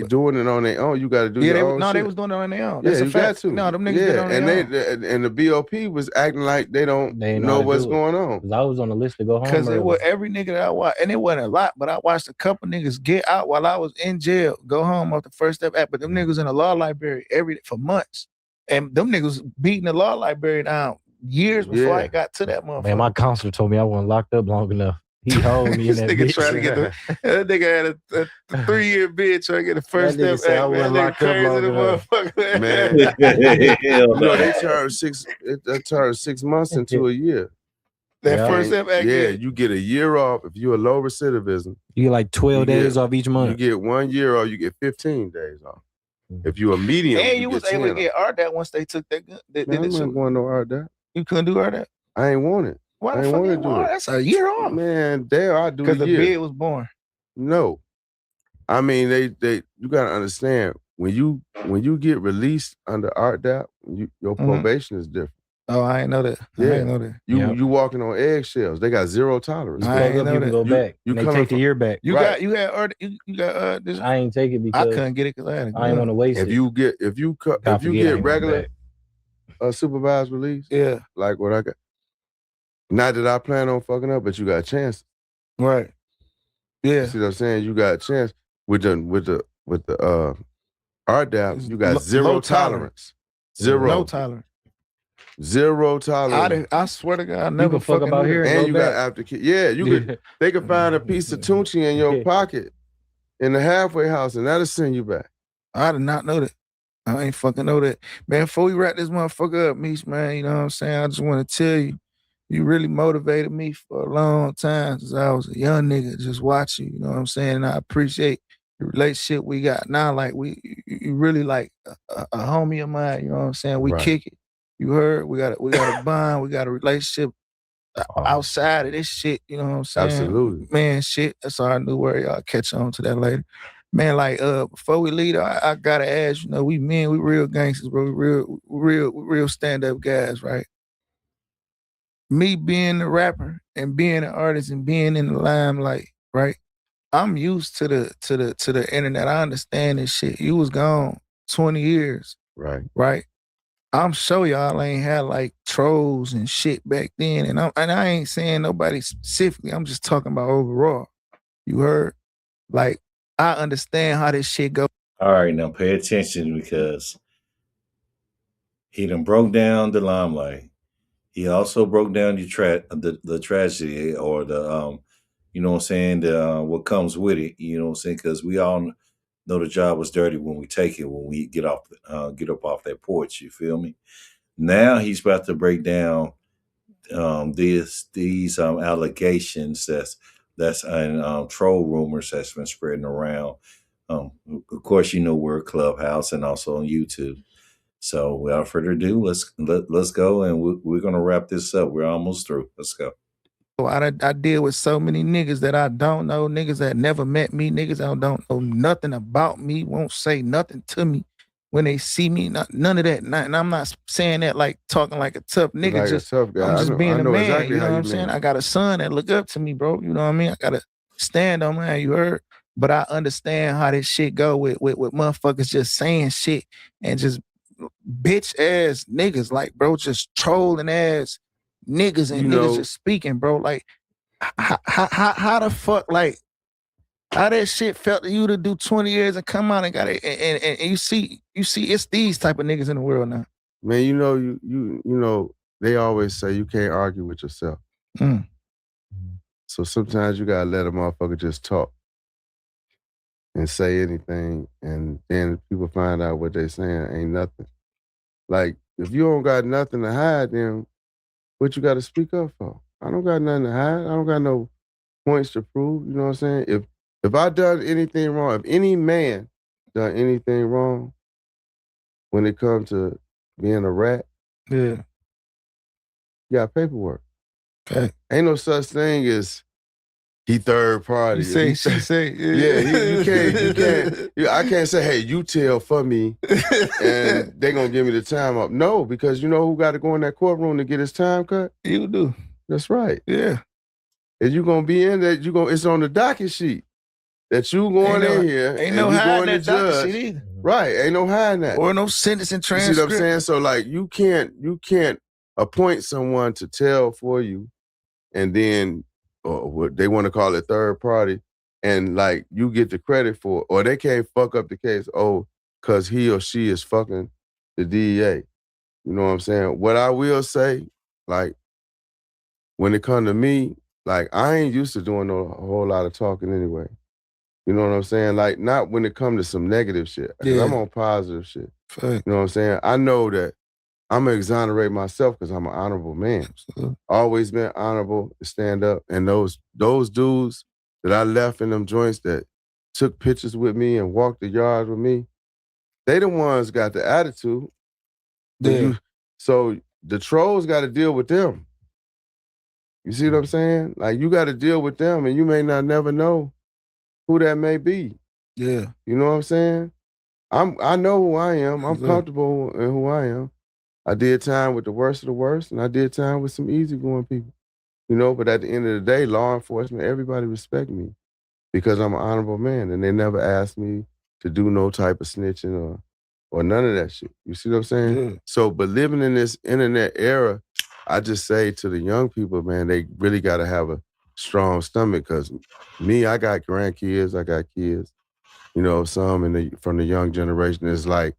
doing it on their own. You got to do your own shit. They was doing it on their own. That's a fact. Got to. No, them niggas did it on their own. And the BOP was acting like they don't know what's going on. Because I was on the list to go home. Because it was every nigga that I watched, and it wasn't a lot, but I watched a couple niggas get out while I was in jail, go home off the First Step Act. But them niggas in the law library for months. And them niggas beating the law library down years before I got to that motherfucker. Man, my counselor told me I wasn't locked up long enough. He held me in that bitch. Trying to get that nigga had a 3-year bid trying to get the First Step Act. I wasn't locked up long enough. Man, they turned 6 months into a year. That First Step Act. Yeah, you get a year off if you're a low recidivism. You get like 12 days off each month. You get 1 year off, you get 15 days off. If you're a medium, and you was able to get RDAT once they took that gun. I wasn't going no RDAT. You couldn't do RDAT? I ain't want it. Why I the ain't fuck want you to do want it. That's a year off. Man, I do because the bid was born. No, I mean they. You gotta understand when you get released under RDAT, your probation is different. Oh, I ain't know that. Yeah. I ain't know that. You walking on eggshells. They got zero tolerance. I ain't know that. Go back. They take the year back. You got this. I ain't take it because I couldn't get it because I ain't want to waste it. If you get regular supervised release, like what I got. Not that I plan on fucking up, but you got a chance. Right. Yeah. You see what I'm saying? You got a chance with the RDAP. You got zero tolerance. Zero. No tolerance. Zero tolerance. I swear to God, I never fuck about here. And you got aftercare. Yeah, you could. They could find a piece of Tunchi in your pocket in the halfway house, and that'll send you back. I did not know that. I ain't fucking know that, man. Before we wrap this motherfucker up, Meech, man, you know what I'm saying? I just want to tell you, you really motivated me for a long time since I was a young nigga. Just watch you know what I'm saying? And I appreciate the relationship we got now. Like you really like a homie of mine. You know what I'm saying? We kick it. You heard? We got a bond. We got a relationship outside of this shit. You know what I'm saying? Absolutely, man. Shit. That's all I knew. Where y'all catch on to that later, man. Like before we leave, I gotta ask. You know, we real gangsters, bro. We real stand up guys, right? Me being a rapper and being an artist and being in the limelight, right? I'm used to the internet. I understand this shit. You was gone 20 years, right? I'm sure y'all ain't had like trolls and shit back then, and I ain't saying nobody specifically. I'm just talking about overall. You heard? Like I understand how this shit go. All right, now pay attention because he done broke down the limelight. He also broke down the tragedy or the you know what I'm saying, what comes with it, you know what I'm saying, because we all know the job was dirty when we take it, when we get up off that porch, you feel me? Now he's about to break down these allegations that's and troll rumors that's been spreading around. Of course, you know, we're Clubhouse and also on YouTube. So without further ado, let's go, and we're gonna wrap this up. We're almost through. Let's go. I deal with so many niggas that I don't know, niggas that never met me, niggas that don't know nothing about me, won't say nothing to me when they see me. None of that. And I'm not saying that like talking like a tough nigga. Like just a tough guy. I'm just being a man. Exactly you know how what I'm saying? I got a son that look up to me, bro. You know what I mean? I gotta stand on man. You heard? But I understand how this shit go with motherfuckers just saying shit and just bitch ass niggas, like, bro, just trolling ass niggas and niggas just speaking, bro. Like, how the fuck, like, how that shit felt to you to do 20 years and come out and got it, and you see it's these type of niggas in the world now. Man, you know, they always say you can't argue with yourself. Mm. So sometimes you gotta let a motherfucker just talk and say anything, and then people find out what they saying ain't nothing. Like, if you don't got nothing to hide, then what you gotta speak up for? I don't got nothing to hide. I don't got no points to prove. You know what I'm saying? If I done anything wrong, if any man done anything wrong when it comes to being a rat, yeah, you got paperwork. Okay. Ain't no such thing as he third party. She say. Yeah, you can't. I can't say, hey, you tell for me, and they gonna give me the time up. No, because you know who got to go in that courtroom to get his time cut? You do. That's right. Yeah. And you gonna be in that. It's on the docket sheet that you going in here. Ain't no hiding that docket sheet either. Right. Ain't no hiding that. Or no sentencing transcript. You see what I'm saying? So like, you can't appoint someone to tell for you, and then what they want to call it third party, and like you get the credit for it, or they can't fuck up the case, because he or she is fucking the DEA. You know what I'm saying? What I will say, like, when it come to me, like, I ain't used to doing a whole lot of talking anyway. You know what I'm saying? Like, not when it come to some negative shit. Yeah. I'm on positive shit. You know what I'm saying? I know that I'm going to exonerate myself because I'm an honorable man. Absolutely. Always been honorable to stand up. And those dudes that I left in them joints that took pictures with me and walked the yard with me, they the ones got the attitude. Yeah. So the trolls got to deal with them. You see what I'm saying? Like, you got to deal with them, and you may not never know who that may be. Yeah. You know what I'm saying? I know who I am. I'm comfortable in who I am. I did time with the worst of the worst, and I did time with some easygoing people. You know, but at the end of the day, law enforcement, everybody respect me because I'm an honorable man, and they never asked me to do no type of snitching or none of that shit. You see what I'm saying? Yeah. So, but living in this internet era, I just say to the young people, man, they really got to have a strong stomach, because me, I got grandkids, I got kids, you know, some from the young generation. It's like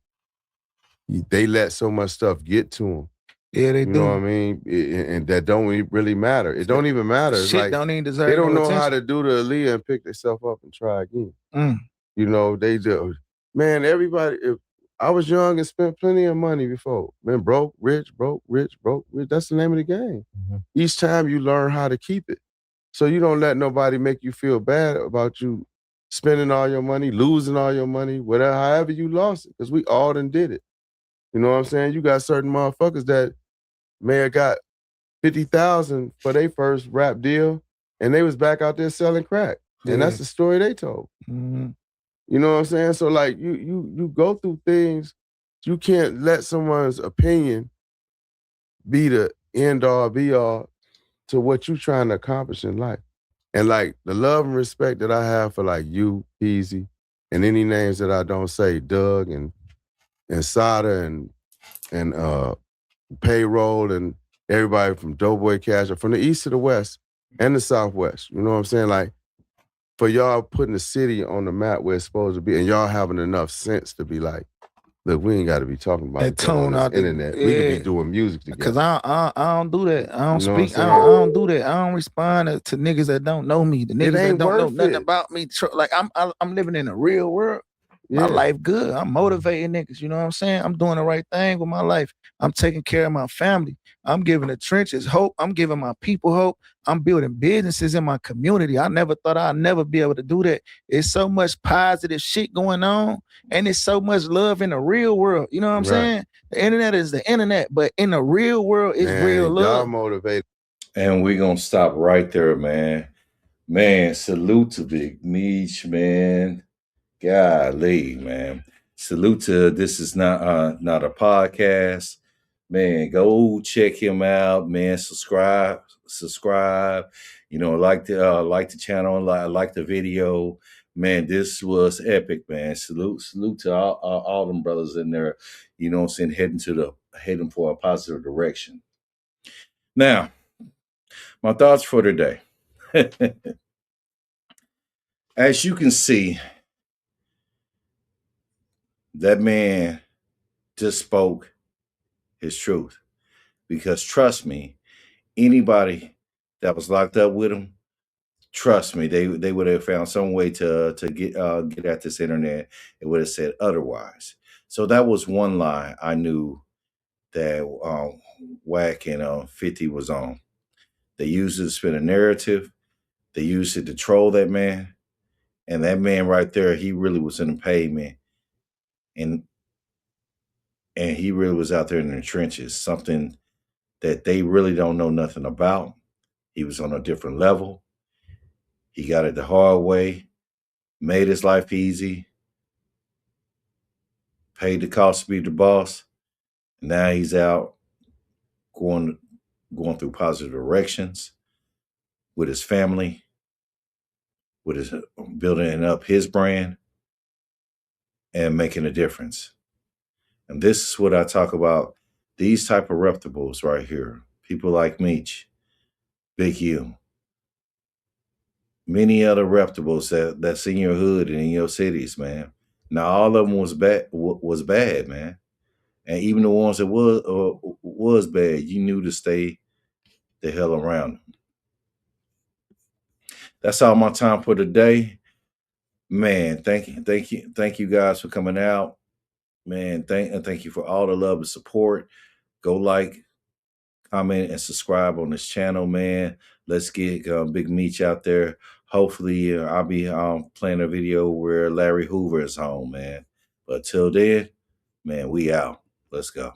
they let so much stuff get to them. Yeah, they do. You know what I mean? And that don't really matter. It don't even matter. It's shit like, don't even deserve they don't know attention. how to do the Aaliyah and pick themselves up and try again. Mm. You know, they do. Man, everybody, I was young and spent plenty of money before. Man, broke, rich, broke, rich, broke, rich. That's the name of the game. Mm-hmm. Each time you learn how to keep it. So you don't let nobody make you feel bad about you spending all your money, losing all your money, whatever, however you lost it, because we all done did it. You know what I'm saying? You got certain motherfuckers that may have got $50,000 for their first rap deal, and they was back out there selling crack. Yeah. And that's the story they told. Mm-hmm. You know what I'm saying? So like, you go through things. You can't let someone's opinion be the end all be all to what you trying to accomplish in life. And like, the love and respect that I have for like you, Peasy, and any names that I don't say, Doug and Sada and Payroll and everybody from Doughboy Cash, from the east to the west and the southwest. You know what I'm saying? Like, for y'all putting the city on the map where it's supposed to be, and y'all having enough sense to be like, Look, we ain't got to be talking about that that on tone this out the internet. We could be doing music together. Cause I don't do that. I don't You know what speak. I'm I don't do that. I don't respond to niggas that don't know me. The niggas that ain't don't know worth nothing it. about me. Like I'm living in a real world. My life good. I'm motivating niggas. You know what I'm saying? I'm doing the right thing with my life. I'm taking care of my family. I'm giving the trenches hope. I'm giving my people hope. I'm building businesses in my community. I never thought I'd never be able to do that. It's so much positive shit going on, and it's so much love in the real world. You know what I'm saying? The internet is the internet, but in the real world, it's real love. Y'all motivated. And we're going to stop right there, man. Man, salute to Big Meech, man. Golly, man. Salute to this is not a podcast. Man, go check him out, man. Subscribe. You know, like the channel, like the video. Man, this was epic, man. Salute to all them brothers in there, you know what I'm saying, heading for a positive direction. Now, my thoughts for today. As you can see, that man just spoke his truth. Because trust me, anybody that was locked up with him, trust me, they would have found some way to get at this internet. It would have said otherwise. So that was one lie I knew that Wack and 50 was on. They used it to spin a narrative. They used it to troll that man. And that man right there, he really was in the pavement. And he really was out there in the trenches, something that they really don't know nothing about. He was on a different level. He got it the hard way, made his life easy, paid the cost to be the boss. Now he's out going through positive directions with his family, with his building up his brand and making a difference. And this is what I talk about. These type of reputables right here. People like Meech, Big U, many other reputables that's in your hood and in your cities, man. Now all of them was bad, man. And even the ones that was bad, you knew to stay the hell around them. That's all my time for today. Man, thank you guys for coming out. Man, thank you for all the love and support. Go like, comment, and subscribe on this channel, man. Let's get Big Meech out there. Hopefully, I'll be playing a video where Larry Hoover is home, man. But till then, man, we out. Let's go.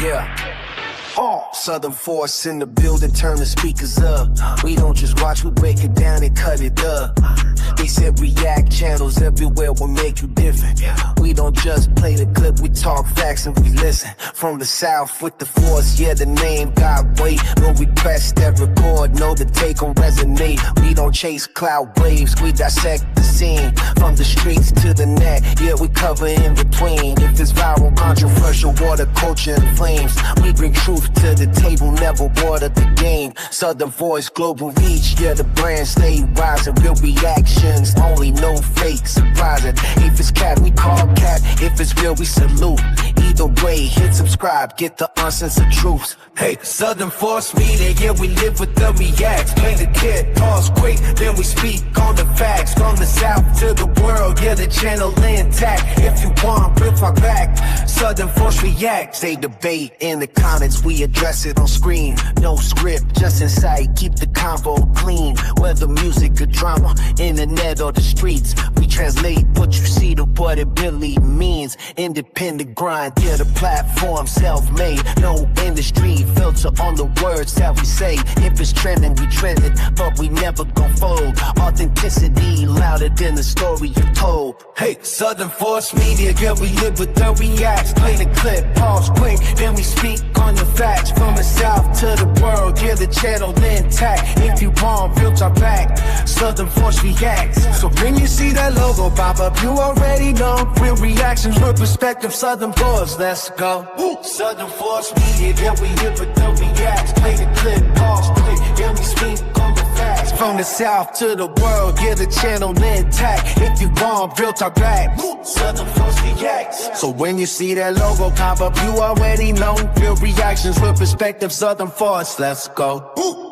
Yeah. Southern Force in the building, turn the speakers up. We don't just watch, we break it down and cut it up. They said react channels everywhere will make you different. We don't just play the clip, we talk facts and we listen. From the south with the force, yeah, the name got weight. When we press that record, know the take will resonate. We don't chase cloud waves, we dissect the scene. From the streets to the net, yeah, we cover in between. If it's viral, controversial, water, culture, and flames, we bring truth to the table, never water the game. Southern Voice, global reach, yeah, the brand stay rising. Real reactions, only no fake surprising. If it's cat, we call cat. If it's real, we salute. Either way, hit subscribe, get the uncensored truths. Hey, Southern Force Media, yeah, we live with the reacts. Play the kid, pause quick, then we speak on the facts. From the south to the world, yeah, the channel intact. If you want, we'll talk back. Southern Force reacts, they debate in the comments, we address it on screen. No script, just insight, keep the convo clean. Whether music or drama, internet or the streets, we translate what you see to what it really means. Independent grind, yeah, the platform self-made. No industry filter on the words that we say. If it's trending, we trend it, but we never gon' fold. Authenticity louder than the story you told. Hey, Southern Force Media, yeah, we live with the reacts. Play the clip, pause quick, then we speak on the facts. From the south to the world, yeah, the channel intact. If you want, we'll talk back. Southern Force reacts. So when you see that logo pop up, you already know. Real reactions, real perspective, Southern Force, let's go. Woo. Southern Force Media, yeah, we live with the reacts. Play the clip, pause quick, yeah, we speak on the facts. From the south to the world, get the channel intact. If you want real talk black, Southern Force reacts. So when you see that logo pop up, you already know. Real reactions with perspective, Southern Force, let's go.